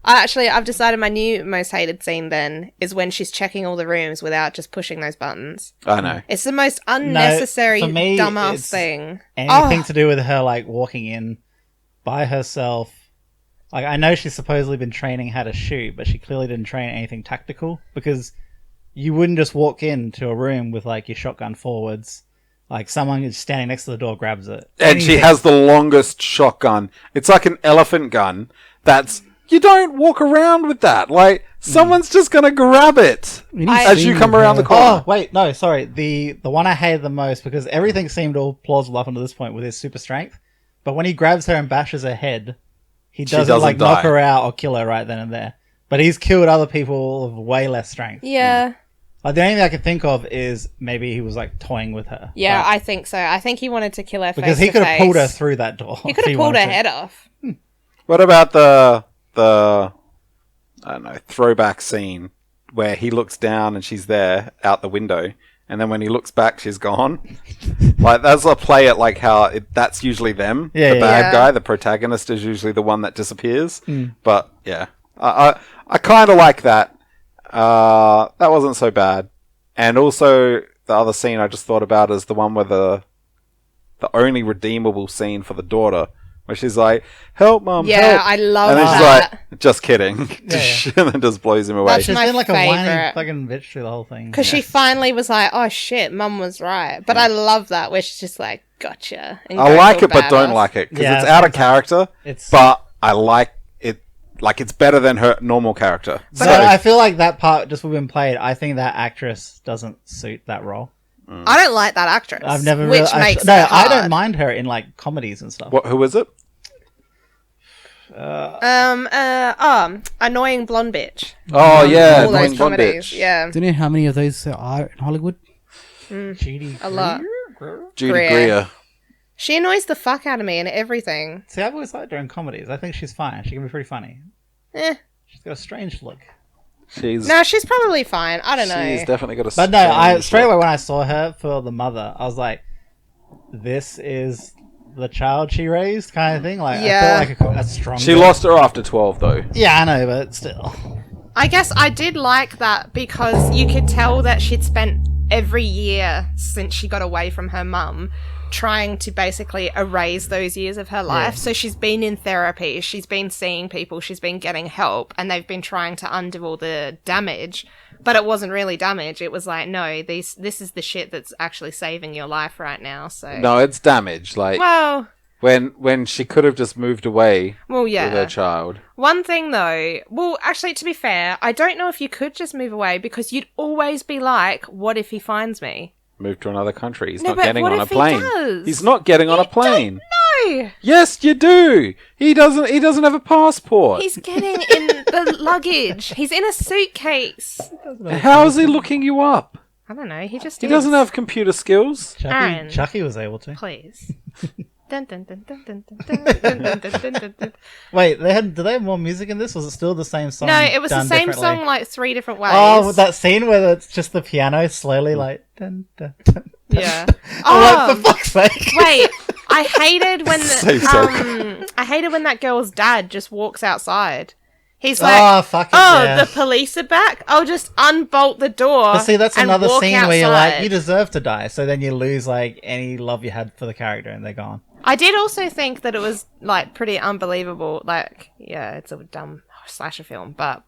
I've decided my new most hated scene then is when she's checking all the rooms without just pushing those buttons. I know. It's the most unnecessary for me, dumbass it's thing. Anything Oh. to do with her like walking in by herself. Like, I know she's supposedly been training how to shoot, but she clearly didn't train anything tactical, because you wouldn't just walk into a room with, like, your shotgun forwards. Like, someone is standing next to the door, grabs it. And she has the longest shotgun. It's like an elephant gun. You don't walk around with that. Like, someone's just gonna grab it as you come around the corner. Oh, wait, no, sorry. The one I hated the most, because everything seemed all plausible up until this point with his super strength, but when he grabs her and bashes her head, he doesn't like die. knock her out or kill her right then and there. But he's killed other people of way less strength. Yeah. Like, the only thing I can think of is maybe he was like toying with her. Yeah, But- I think so. I think he wanted to kill her because face he could to have pulled her face. through that door. He could if have pulled her wanted to. head off. What about the I don't know, throwback scene where he looks down and she's there out the window, and then when he looks back, she's gone? Like, that's a play at like how that's usually them. Yeah, the bad yeah. guy, the protagonist, is usually the one that disappears. But yeah, I kind of like that. That wasn't so bad. And also the other scene I just thought about is the one where the only redeemable scene for the daughter, where she's like, "Help, mum, Yeah, help!" I love and then that. she's like, "Just kidding," Yeah, and then just blows him away. That's She's my been like a whiny favourite. fucking bitch through the whole thing. Because she finally was like, oh shit, mum was right. But I love that, where she's just like, gotcha. And I goes like all it, but don't badass. like it because Yeah, it's out of sometimes character. it's- But I like it. Like, it's better than her normal character. So I feel like that part just would have been played. I think that actress doesn't suit that role. I don't like that actress. I've never Which really, makes no, it hard. I don't mind her in like comedies and stuff. Who is it? Annoying blonde bitch. Oh yeah, All annoying those blonde comedies. bitch. Yeah. Do you know how many of those there are in Hollywood? Judy A lot. Judy Greer. Greer. She annoys the fuck out of me in everything. See, I've always liked her in comedies. I think she's fine. She can be pretty funny. Eh. She's got a strange look. No, she's probably fine. I don't know. She's definitely got a. But no, I strange straight look. away when I saw her for the mother, I was like, "This is the child she raised," kind of thing. Like, Yeah. I felt like a strong. She lost her after 12, though. Yeah, I know, but still. I guess I did like that because you could tell that she'd spent every year since she got away from her mum trying to basically erase those years of her life. Yeah. So she's been in therapy, she's been seeing people, she's been getting help, and they've been trying to undo all the damage. But it wasn't really damage. It was like, no, this is the shit that's actually saving your life right now. So No, it's damage. Like, well, when she could have just moved away yeah. with her child. One thing though, well, actually, to be fair, I don't know if you could just move away because you'd always be like, what if he finds me? Move to another country. He's No, not but getting what on a if he plane. does? He's not getting on a plane. No! Yes, you do. He doesn't have a passport. He's getting in the luggage. He's in a suitcase. How is he looking you up? I don't know, he just He is. doesn't have computer skills. Aaron. Chucky was able to. Please. Dun, dun, dun, dun, dun, dun, dun, dun, dun, dun, dun, dun. Wait, did they have more music in this? Was it still the same song? No, it was the done same differently? song like 3 different ways. Oh, with that scene where it's just the piano slowly like. Dun, dun, dun. Yeah. Oh, like, Oh, for fuck's sake! wait. I hated when So I hated when that girl's dad just walks outside. He's Oh, like, fuck it, oh, yeah. the police are back. I'll just unbolt the door. But see, that's and another walk scene where you're like, outside. you deserve to die. So then you lose like any love you had for the character, and they're gone. I did also think that it was like pretty unbelievable. Like, yeah, it's a dumb slasher film, but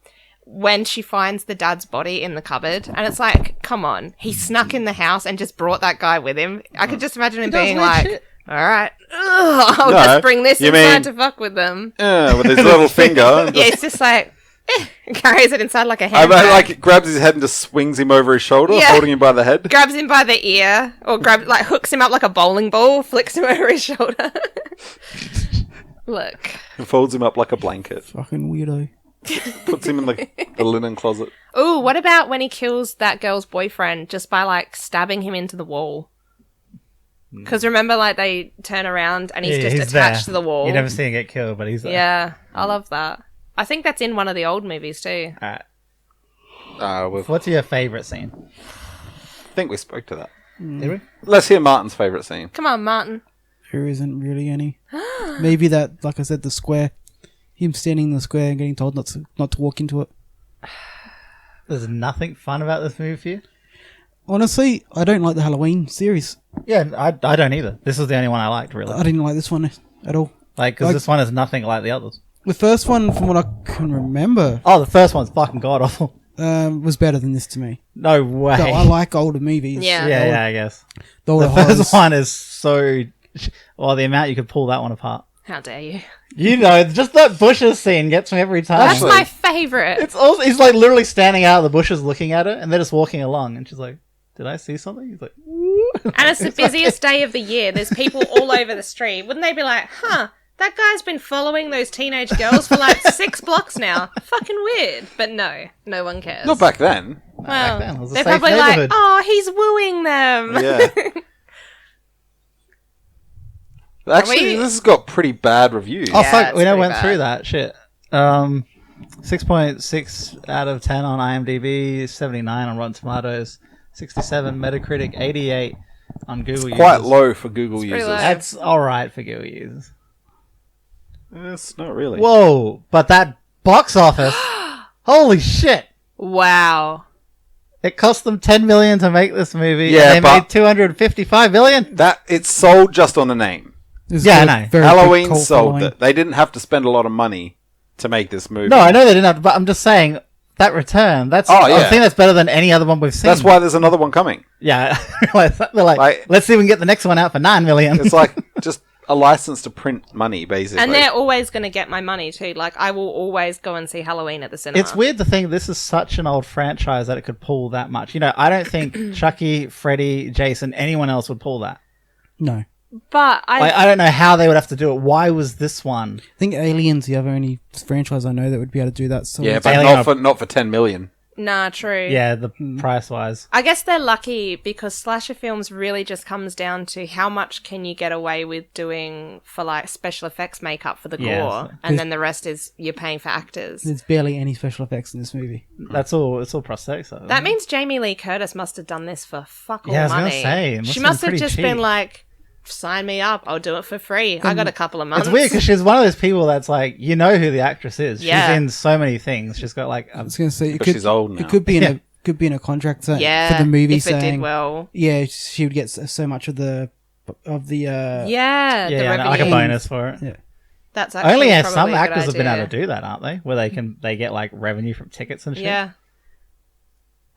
when she finds the dad's body in the cupboard, and it's like, come on, he snuck in the house and just brought that guy with him. I could just imagine him does being weird like, shit. all right, I'll No, just bring this you inside mean- to fuck with them. With his little finger. Yeah, it's just like carries it inside like a I handbag. mean, like, grabs his head and just swings him over his shoulder, Yeah. holding him by the head. grabs him by the ear, or hooks him up like a bowling ball, flicks him over his shoulder. Look. And folds him up like a blanket. Fucking weirdo. Puts him in the linen closet. Ooh, what about when he kills that girl's boyfriend just by, like, stabbing him into the wall? Because remember, like, they turn around and he's Yeah, just attached there. to the wall. You never see him get killed, but he's there. Yeah, I love that. I think that's in one of the old movies, too. Alright. I What's your favourite scene? think we spoke to that. Did we? Let's hear Martin's favourite scene. Come on, Martin. There isn't really any. Maybe that, like I said, the square. Him standing in the square and getting told not to walk into it. There's nothing fun about this movie for you? Honestly, I don't like the Halloween series. Yeah, I don't either. This is the only one I liked, really. I didn't like this one at all. Like, because this one is nothing like the others. The first one, from what I can remember, Oh, the first one's fucking god awful. was better than this to me. No way. So I like older movies. Yeah. Yeah, I guess. The older The first horrors. one is so... Well, the amount you could pull that one apart. How dare you? You know, just that bushes scene gets me every time. That's Actually- my favourite. It's also, he's like literally standing out of the bushes looking at it, and they're just walking along, and she's like, "Did I see something?" He's like, "Woo." And it's the busiest day of the year. There's people all over the street. Wouldn't they be like, huh, that guy's been following those teenage girls for like 6 blocks now. Fucking weird. But no one cares. Not back then. Well, Back then, it was a they're safe probably like, neighborhood. oh, he's wooing them. Yeah. Actually, we- this has got pretty bad reviews. Oh Yeah, fuck, it's we never pretty went bad. through that shit. 6.6 out of 10 on IMDb, 79 on Rotten Tomatoes, 67 Metacritic, 88 on Google Quite users. low for Google pretty users. low. That's all right for Google users. It's not really. Whoa, but that box office, holy shit! Wow. It cost them 10 million to make this movie. Yeah, and they but- made 255 million. That it's sold just on the name. There's Yeah, I a know. very big Halloween cult sold following. it. They didn't have to spend a lot of money to make this movie. No, I know they didn't have to, but I'm just saying that return. That's Oh, I yeah. think that's better than any other one we've seen. That's why there's another one coming. Yeah, they're like, Like- let's see if we can get the next one out for 9 million. It's like just a license to print money, basically. And they're always going to get my money too. Like, I will always go and see Halloween at the cinema. It's weird to think this is such an old franchise that it could pull that much. You know, I don't think Chucky, Freddy, Jason, anyone else would pull that. No. But I don't know how they would have to do it. Why was this one? I think Alien's the other only franchise I know that would be able to do that. So yeah, it's- but Alien not for 10 million. Nah, true. Yeah, the price wise. I guess they're lucky because slasher films really just comes down to how much can you get away with doing for like special effects makeup for the Yeah, gore, so- and then the rest is you're paying for actors. there's barely any special effects in this movie. That's all. It's all prosthetics. Though, That means Jamie Lee Curtis must have done this for fuck all Yeah, I was gonna money. say, it must She have must been have pretty just cheap. been like, sign me up, I'll do it for free. I got a couple of months. It's weird because she's one of those people that's like, you know who the actress is. Yeah. She's in so many things. She's got like, I was going to say, it But could, she's old now. It could be in Yeah. a could be in a contract saying, Yeah, for the movie if it saying, did well. yeah, she would get so much of the Yeah, the yeah, like a revenue. bonus for it. yeah. That's actually Only probably some a good actors have been idea. able to do that, aren't they? Where they get like revenue from tickets and shit. Yeah.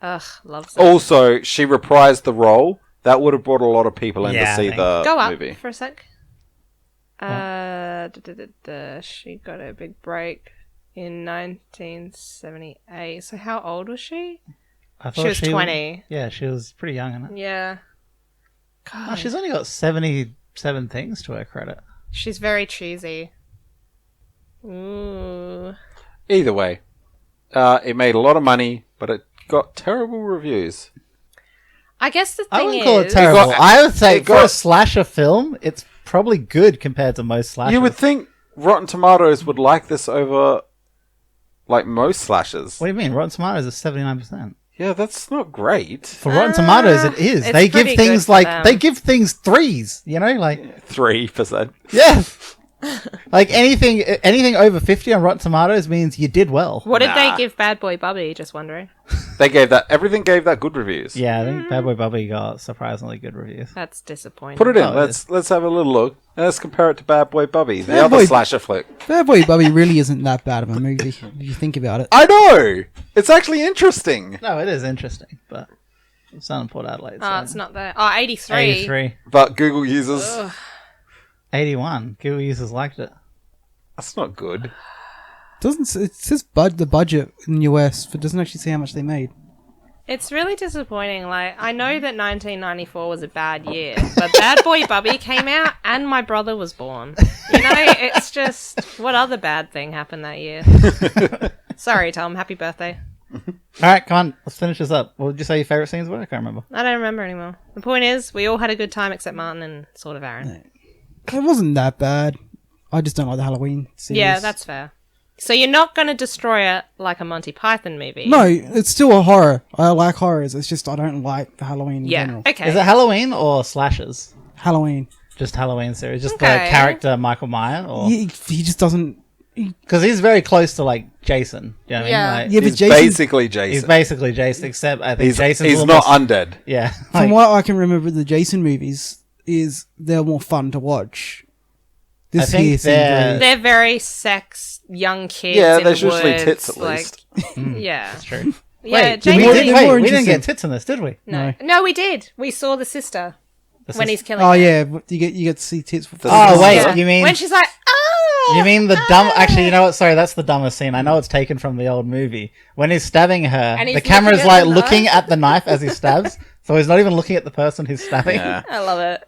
Ugh, loves Oh, it. Also, she reprised the role. That would have brought a lot of people in Yeah, to I see think. the Go up movie. for a sec. She got a big break in 1978. So how old was she? I She was 20. Yeah, she was pretty young in it. Yeah. Oh, God, she's only got 77 things to her credit. she's very cheesy. Ooh. Either way, it made a lot of money, but it got terrible reviews. I guess the thing I wouldn't is... call it terrible. I would say it for a got- slasher film, it's probably good compared to most slashers. You would think Rotten Tomatoes would like this over, like, most slashers. What do you mean? Rotten Tomatoes is 79%. Yeah, that's not great. For Rotten Tomatoes, it is. it's They give pretty things good for like them. they give things threes. You know, like 3%. yeah, like anything over 50 on Rotten Tomatoes means you did well. What did Nah. they give Bad Boy Bubby? Just wondering. Everything gave that good reviews. Yeah, I think Bad Boy Bubby got surprisingly good reviews. That's disappointing. Put it in. Oh, it Let's have a little look. And let's compare it to Bad Boy Bubby, the Bad other Boy- slasher flick. Bad Boy Bubby really isn't that bad of a movie if you think about it. I know! It's actually interesting. No, it is interesting, but it's not in Port Adelaide. Oh, so- it's not there. Oh, 83. 83, But Google users, Ugh. 81. Google users liked it. that's not good. It says the budget in US, but doesn't actually say how much they made. It's really disappointing. Like, I know that 1994 was a bad year, but Bad Boy Bubby came out and my brother was born. You know, it's just, what other bad thing happened that year? Sorry, Tom. Happy birthday. All right, come on, let's finish this up. What would you say your favorite scenes were? I can't remember. I don't remember anymore. The point is, we all had a good time except Martin and sort of Aaron. It wasn't that bad. I just don't like the Halloween series. Yeah, that's fair. So you're not going to destroy it like a Monty Python movie? No, it's still a horror. I like horrors. It's just I don't like the Halloween in Yeah. general. Okay. Is it Halloween or slashers? Halloween. Just Halloween series, just Okay. the character Michael Myers, or He just doesn't. because he's very close to like Jason. Do you know what Yeah. I mean? Like, Yeah, but He's Jason. basically he's Jason. basically Jason, except I think Jason's He's a not little more- undead. Yeah, From like, what I can remember, the Jason movies is they're more fun to watch. This I think here seemed very... They're very sex young kids. Yeah, in there's the usually woods, tits at like, least. Yeah, That's true. yeah. Wait, Jamie we Lee- did- wait, more we didn't get interesting. tits in this, did we? no, we did. We saw the sister when he's killing. Oh her. yeah, but you get to see tits. For Oh, wait, Yeah. you mean... when she's like, oh, You mean the dumb... Actually, you know what? Sorry, that's the dumbest scene. I know it's taken from the old movie. When he's stabbing her, And he's the camera's looking at like the looking knife. at the knife as he stabs, so he's not even looking at the person who's stabbing. Yeah. I love it.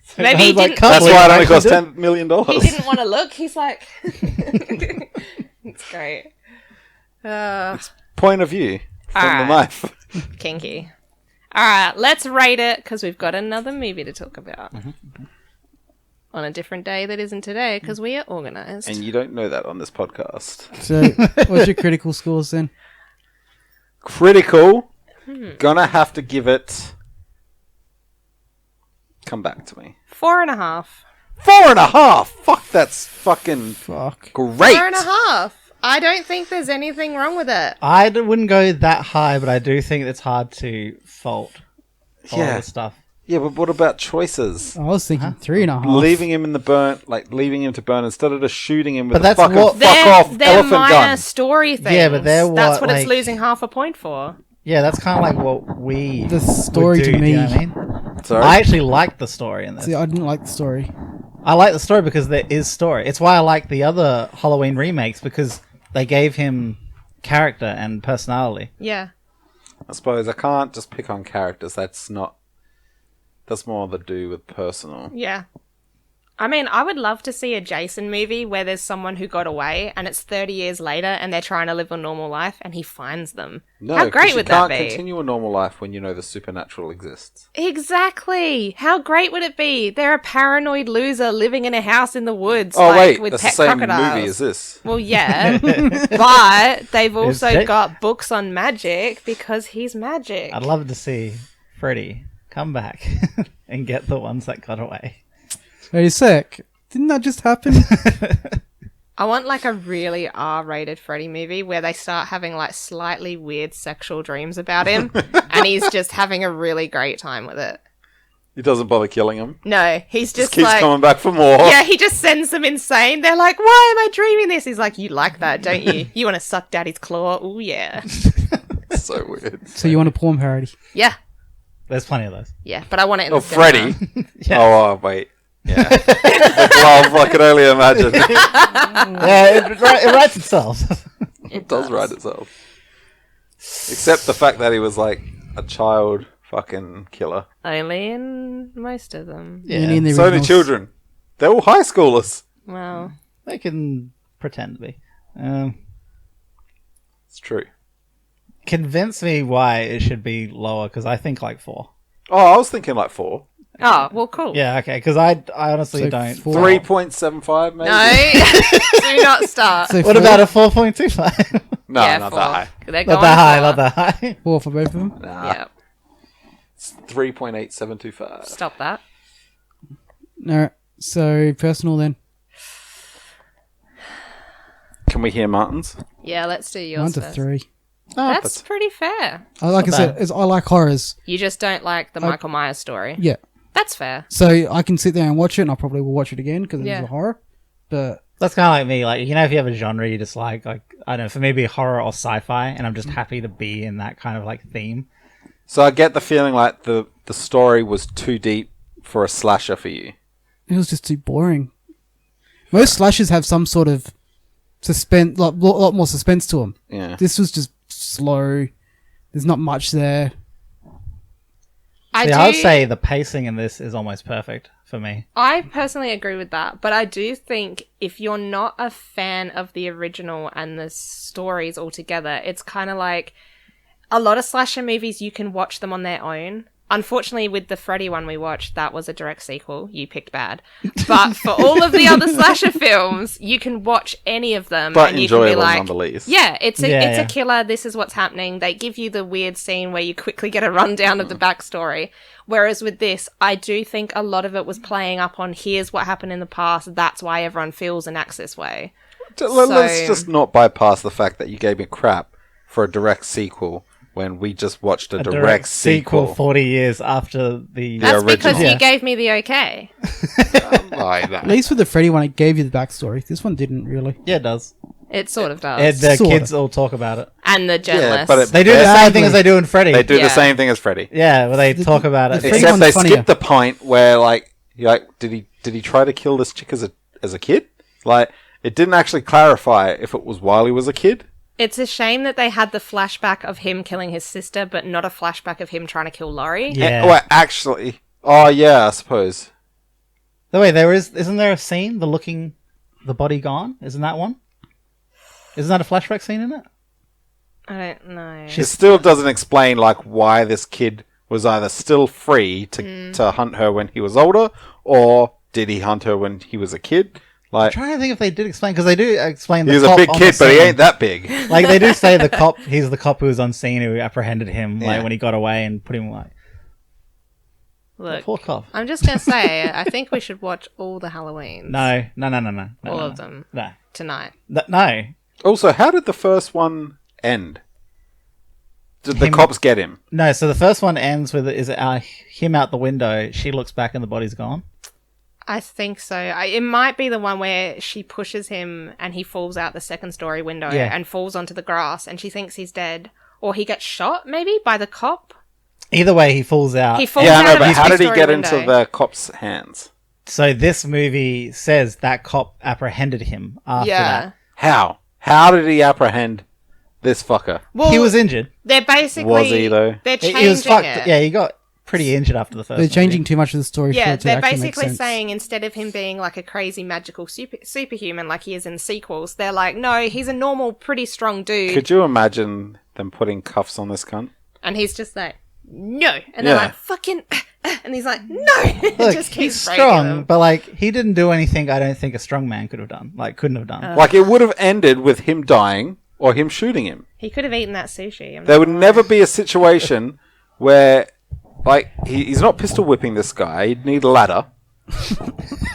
So Maybe I he was like, didn't- can't That's believe why it I only cost actually did- $10 million. He didn't want to look. He's like, it's great. Point of view from the Alright. knife. Kinky. All right, let's rate it because we've got another movie to talk about on a different day that isn't today because we are organized. And you don't know that on this podcast. So, what's your critical scores then? Critical. Gonna have to give it... Come back to me. 4.5. 4.5! Fuck, that's fucking Fuck. great! 4.5. I don't think there's anything wrong with it. Wouldn't go that high, but I do think it's hard to fault all Yeah. the stuff. Yeah, but what about choices? I was thinking 3.5. Leaving him in the burn, like leaving him to burn instead of just shooting him with But a that's fucking what- fuck off They're elephant minor gun. story things. Yeah, but they're that's what, what it's like- losing half a point for. Yeah, that's kind of like what we The story would do, to do you me- know what I mean? Sorry? I actually like the story in this. See, I didn't like the story. I like the story because there is story. It's why I like the other Halloween remakes because they gave him character and personality. Yeah. I suppose I can't just pick on characters. That's more to do with personal. Yeah. I mean, I would love to see a Jason movie where there's someone who got away and it's 30 years later and they're trying to live a normal life and he finds them. No, How 'cause great you would that can't be? continue a normal life when you know the supernatural exists. Exactly. How great would it be? They're a paranoid loser living in a house in the woods. Oh like, wait, with that's the pet same crocodiles. movie as this. Well, yeah, but they've also it? got books on magic because he's magic. I'd love to see Freddy come back and get the ones that got away. Wait a sec. Didn't that just happen? I want like a really R-rated Freddy movie where they start having like slightly weird sexual dreams about him and he's just having a really great time with it. He doesn't bother killing him. No, he's Just just keeps like, coming back for more. yeah, he just sends them insane. They're like, why am I dreaming this? He's like, you like that, don't you? You want to suck daddy's claw? Ooh, yeah. It's so weird. So you want a porn parody? Yeah, There's plenty of those. yeah, but I want it in Oh, the cinema. Freddy. Yeah. Oh, wait. Yeah. The glove, I can only imagine. Yeah, it writes itself. It does write itself. Except the fact that he was like a child fucking killer. Only in most of them. Yeah. Only in the So many originals. children. They're all high schoolers. Well, They can pretend to be. It's true. Convince me why it should be lower, because I think like 4. Oh, I was thinking like 4. oh, well, cool. Yeah, okay, because I honestly So don't. 4. 3.75 maybe? No, do not start. So What about a 4.25? No, yeah, not 4. that high. They're Not going that high, for- not that high. 4 for both of them? Nah. Yeah, It's 3.8725. stop that. No. So personal then. Can we hear Martin's? Yeah, let's do yours 1 to first. 3. That's pretty fair. Like I not said, bad. I like horrors. You just don't like the Michael Myers story. Yeah. That's fair. So I can sit there and watch it, and I probably will watch it again because Yeah. it's a horror. But That's kind of like me. Like, you know, if you have a genre you just like, I don't know, for me it'd be horror or sci-fi, and I'm just happy to be in that kind of like theme. So I get the feeling like the story was too deep for a slasher for you. it was just too boring. Most slashers have some sort of suspense, like a lot more suspense to them. Yeah. This was just slow. There's not much there. I would say the pacing in this is almost perfect for me. I personally agree with that, but I do think if you're not a fan of the original and the stories altogether, it's kind of like a lot of slasher movies, you can watch them on their own. Unfortunately, with the Freddy one we watched, that was a direct sequel. You picked bad. But for all of the other slasher films, you can watch any of them. But and you can be enjoyable like, nonetheless. yeah, it's a Yeah. a killer. This is what's happening. They give you the weird scene where you quickly get a rundown of the backstory. Whereas with this, I do think a lot of it was playing up on here's what happened in the past. That's why everyone feels and acts this way. Let's So- just not bypass the fact that you gave me crap for a direct sequel when we just watched a direct sequel. 40 years after the... That's because original. you gave me the okay. Like that. At least with the Freddy one, it gave you the backstory. This one didn't really. Yeah, it does. It sort of does. And the Sorta. kids all talk about it. And the journalists. but They do the same thing as they do in Freddy. They do Yeah. the same thing as Freddy. Yeah, where they talk about it. the Freddy Except one's they funnier. skip the point where, like, you're like, did he try to kill this chick as a kid? Like, it didn't actually clarify if it was while he was a kid. It's a shame that they had the flashback of him killing his sister, but not a flashback of him trying to kill Laurie. Yeah. Well, actually, oh yeah, I suppose. The way isn't there a scene, the body gone? Isn't that one? Isn't that a flashback scene in it? I don't know. It still doesn't explain like why this kid was either still free to hunt her when he was older, or did he hunt her when he was a kid? I'm Like, trying to think if they did explain, because they do explain the he was a cop big on kid, the but he scene. ain't that big. Like, they do say he's the cop who was on scene who apprehended him, Yeah. like, when he got away and put him, like, Look, poor cop. I'm just going to say, I think we should watch all the Halloweens. No. All of them. No. Tonight. No. Also, how did the first one end? Did the Him- cops get him? No, so the first one ends with him out the window, she looks back and the body's gone. I think so. It might be the one where she pushes him and he falls out the second story window Yeah. and falls onto the grass and she thinks he's dead. Or he gets shot, maybe, by the cop. Either way, he falls out. He falls Yeah, I out know, of but a how did he two-story get window. into the cops' hands? So this movie says that cop apprehended him after that. How? How did he apprehend this fucker? Well, He was injured. they're basically... Was he, though? They're changing He was fucked. it. Yeah, he got pretty injured after the first They're changing movie. too much of the story for Yeah, it to they're actually make basically sense. saying instead of him being like a crazy magical superhuman like he is in the sequels, they're like, no, he's a normal, pretty strong dude. Could you imagine them putting cuffs on this cunt? And he's just like, no. And they're Yeah. like, fucking... And he's like, no. Look, just he's keeps breaking strong, them. but like he didn't do anything I don't think a strong man could have done. Like couldn't have done. Like, it would have ended with him dying or him shooting him. He could have eaten that sushi. I'm There not would gonna never lie. be a situation where, like, he's not pistol whipping this guy. He'd need a ladder.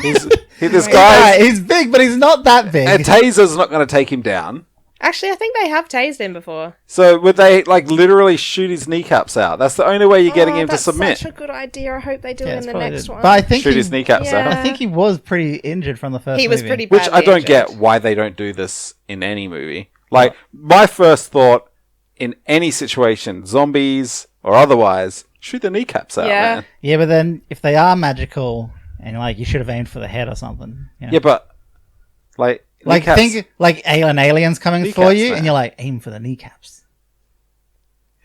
This guy, He's big, but he's not that big. a taser's not going to take him down. Actually, I think they have tased him before. So would they, like, literally shoot his kneecaps out? That's the only way you're getting him to that's submit. such a good idea. I hope they do Yeah, it it's in the probably next did. one. But I think Shoot his kneecaps Yeah. out. I think he was pretty injured from the first. He was movie. pretty Which badly I don't injured. get why they don't do this in any movie. Like, my first thought in any situation, zombies or otherwise, shoot the kneecaps out, Yeah. man. Yeah, but then if they are magical and like you should have aimed for the head or something. You know? Yeah, but, like kneecaps- think like aliens coming for Kneecaps, you, man. and you're like aim for the kneecaps.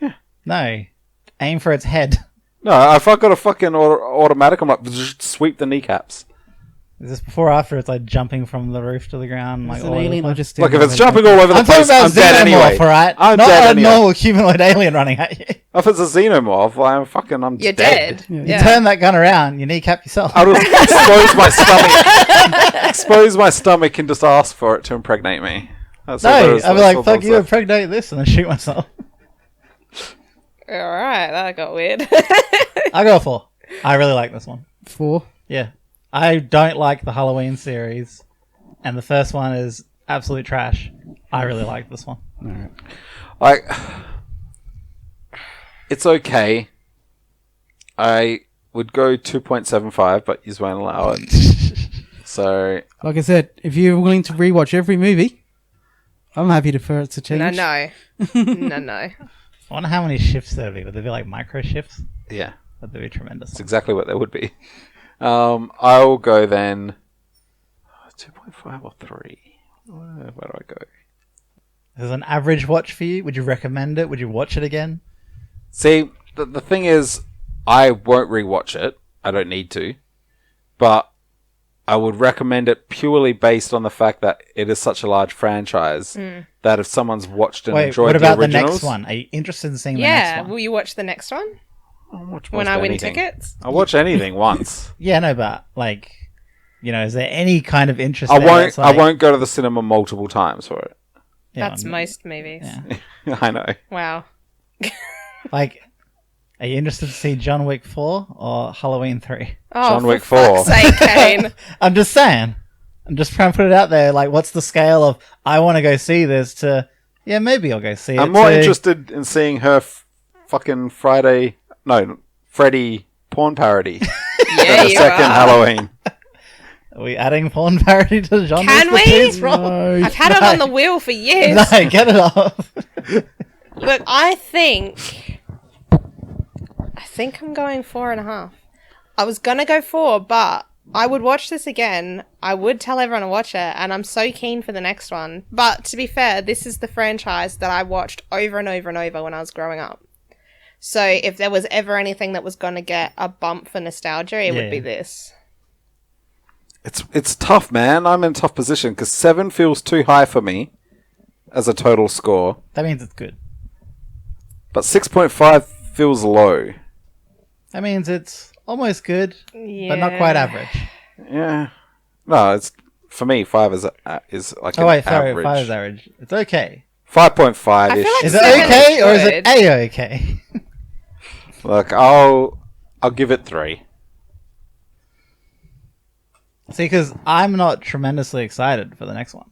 Yeah. No, aim for its head. No, if I got a fucking automatic, I'm like, sweep the kneecaps. Is this before or after? It's like jumping from the roof to the ground, like It's an all over the alien or place? just Look, if standing it's there jumping all over the I'm talking place, about I'm dead xenomorph, anyway. alright? I'm Not dead a anyway. normal humanoid alien running at you. If it's a xenomorph, I'm You're dead. dead. Yeah. You turn that gun around, you kneecap yourself. I would expose my stomach. Expose my stomach and just ask for it to impregnate me. That's all there No, is- I'd be that's all like, fuck there's you, left. impregnate this, and then shoot myself. Alright, that got weird. I go for. I really like this one. 4. Yeah. I don't like the Halloween series, and the first one is absolute trash. I really like this one. Alright. Like, it's okay. I would go 2.75, but you just won't allow it. So, Like I said, if you're willing to rewatch every movie, I'm happy for it to change. no. No. I wonder how many shifts there would be. Would there be like micro shifts? yeah, That'd be tremendous. that's exactly what there would be. I'll go then 2.5 or 3. Where do I go? This is an average watch for you. Would you recommend it? Would you watch it again? See, the thing is, I won't rewatch it. I don't need to. But I would recommend it purely based on the fact that it is such a large franchise that if someone's watched and Wait, enjoyed what about the the originals... next one? Are you interested in seeing the Yeah, next one? will you watch the next one? I'll watch When most I win anything. tickets? I'll watch anything once. Yeah, no, but like, you know, is there any kind of interest? I there won't. that's like- I won't go to the cinema multiple times for it. Yeah, That's I'm- most movies. Yeah. I know. Wow. Like, are you interested to see John Wick 4 or Halloween 3? Oh, John for Wick fuck's 4. sake, Kane. I'm just saying. I'm just trying to put it out there. Like, what's the scale of I want to go see this to? Yeah, maybe I'll go see it. I'm more to- interested in seeing her fucking Freddy porn parody. Yeah, The you second are. Halloween. Are we adding porn parody to the genre? Can we? No. I've had it on the wheel for years. No, get it off. Look, I think I'm going 4.5. I was gonna go 4, but I would watch this again. I would tell everyone to watch it, and I'm so keen for the next one. But to be fair, this is the franchise that I watched over and over and over when I was growing up. So if there was ever anything that was gonna get a bump for nostalgia, it would be this. It's tough, man. I'm in a tough position because 7 feels too high for me as a total score, That means it's good. but 6.5 feels low. That means it's almost good, Yeah. but not quite average. Yeah. No, it's for me. 5 is like Oh an wait, sorry, average. 5 is average. It's okay. 5.5 I ish. feel like Is it Seven okay is or is it good. a-okay? Look, I'll give it 3. See, because I'm not tremendously excited for the next one.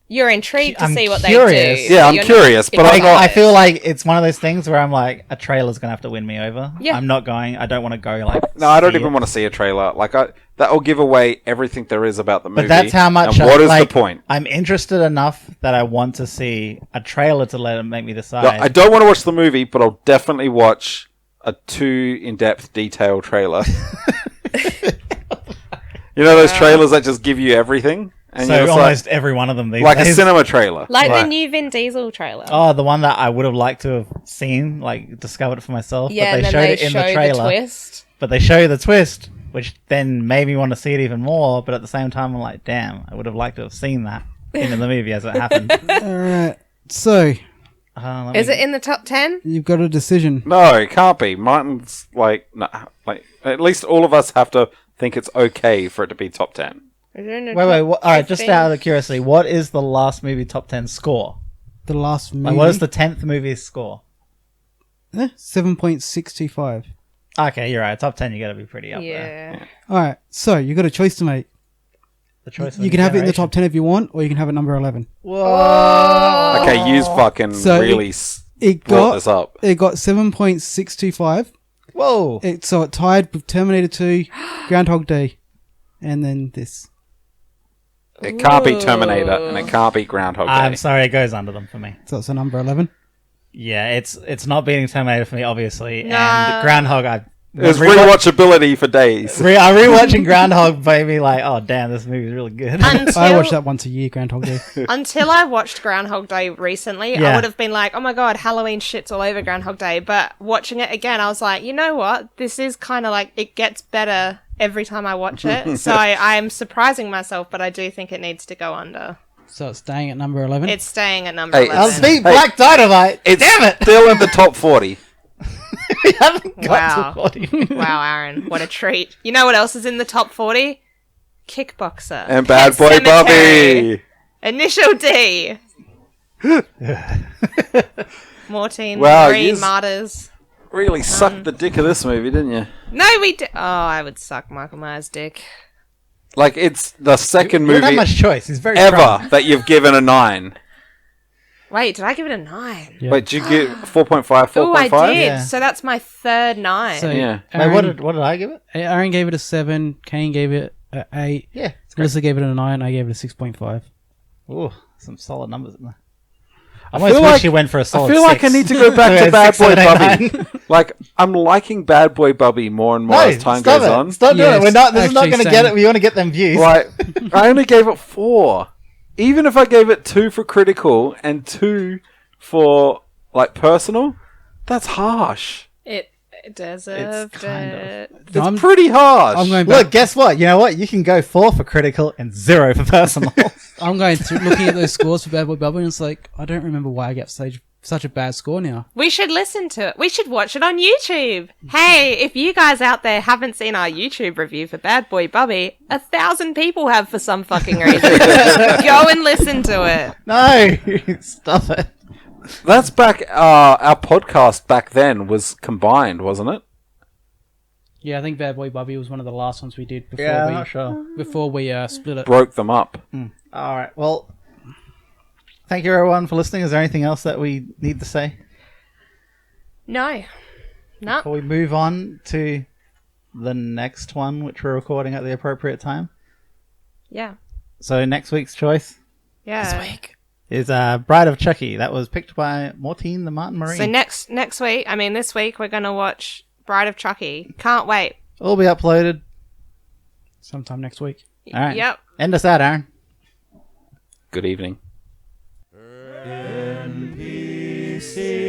You're intrigued to I'm see what curious. they do. Yeah, but I'm you're not curious, but I'm excited. not- I feel like it's one of those things where I'm like, a trailer's gonna have to win me over. Yeah. I'm not going. I don't want to go like. No, I don't see even it. want to see a trailer. Like that'll give away everything there is about the movie. But that's how much. And what is like, the point? I'm interested enough that I want to see a trailer to let it make me decide. No, I don't want to watch the movie, but I'll definitely watch a too in-depth detail trailer. You know those trailers that just give you everything, and so you're just almost every one of them these like a days. cinema trailer. Like Right. the new Vin Diesel trailer. Oh, the one that I would have liked to have seen, like discovered it for myself. yeah, but and they then showed they it in show the trailer. twist. But they show you the twist, which then made me want to see it even more. But at the same time, I'm like, damn, I would have liked to have seen that in the movie as it happened. Alright. So, Is it in the top 10? you've got a decision. No, it can't be. Martin's like at least all of us have to think it's okay for it to be top 10. Is it in the Wait, top all right, just 15? out of curiosity, what is the last movie top 10 score? The last movie. Like, what is the 10th movie's score? 7.625. Okay, you're right. Top 10, you gotta be pretty up there. Yeah. Alright, so you got a choice to make. The choice of You the can have it in the generation. top 10 if you want, or you can have it number 11. Whoa! Okay, use fucking So really It brought got this up. it got 7.625. Whoa! So it tied with Terminator 2, Groundhog Day, and then this. It can't be Terminator and it can't be Groundhog Day. I'm sorry, it goes under them for me. So it's a number 11. Yeah, it's not beating Terminator for me, obviously. No. And Groundhog, There's rewatch- rewatchability for days. I'm rewatching Groundhog, baby. Like, oh damn, this movie's really good. I watch that once a year, Groundhog Day. Until I watched Groundhog Day recently, I Yeah. would have been like, oh my god, Halloween shit's all over Groundhog Day. But watching it again, I was like, you know what? This is kind of like, it gets better every time I watch it. So I'm surprising myself, but I do think it needs to go under. So it's staying at number 11. It's staying at number Hey, 11. I'll beat Black Dynamite. It's Damn it! still in the top 40. We haven't got Wow. to 40. Wow, Aaron, what a treat. You know what else is in the top 40? Kickboxer. And Bad Pet Boy Cemetery. Bobby. Initial D. Mortine, Wow, Marie, yous- Martyrs. Really sucked the dick of this movie, didn't you? No, we did. Oh, I would suck Michael Myers' dick. Like, it's the second We don't have movie much choice. He's very ever strong. that you've given a 9. Wait, did I give it a 9? Yeah. Wait, did you get 4.5, 4.5? Oh, I did. Yeah. So that's my third 9. So Yeah. Wait, what did I give it? Aaron gave it a 7, Kane gave it a 8, Yeah. It's great. Melissa gave it a 9, I gave it a 6.5. Ooh, some solid numbers in there. I feel almost wish like- you went for a I solid feel like I 6. need to go back to Yeah, Bad 6, Boy 7, 8, Bubby. 9. Like, I'm liking Bad Boy Bubby more and more No, as time stop goes it. on. Stop doing Yeah, it. We're not. This it's is not actually going to get same. it. We want to get them views. Like, I only gave it 4. Even if I gave it 2 for critical and 2 for, like, personal, that's harsh. It deserved kind of. it. It's I'm- pretty harsh. I'm going back. Look, guess what? You know what? You can go 4 for critical and 0 for personal. I'm going through looking at those scores for Bad Boy Bubble, and it's like I don't remember why I got such a bad score now. We should listen to it. We should watch it on YouTube. Hey, if you guys out there haven't seen our YouTube review for Bad Boy Bubby, 1,000 people have for some fucking reason. Go and listen to it. No, stop it. That's back, our podcast back then was combined, wasn't it? Yeah, I think Bad Boy Bubby was one of the last ones we did before Yeah, I'm we not sure. before we split it. Broke them up. All right. Well, thank you everyone for listening. Is there anything else that we need to say? No. No. Before we move on to the next one, which we're recording at the appropriate time. Yeah. So next week's choice Yeah. is Bride of Chucky. That was picked by Mortine the Martin Marine. So next week, this week, we're going to watch Bride of Chucky. Can't wait. It'll be uploaded. Sometime next week. All right. Yep. End us out, Aaron. Good evening. NPC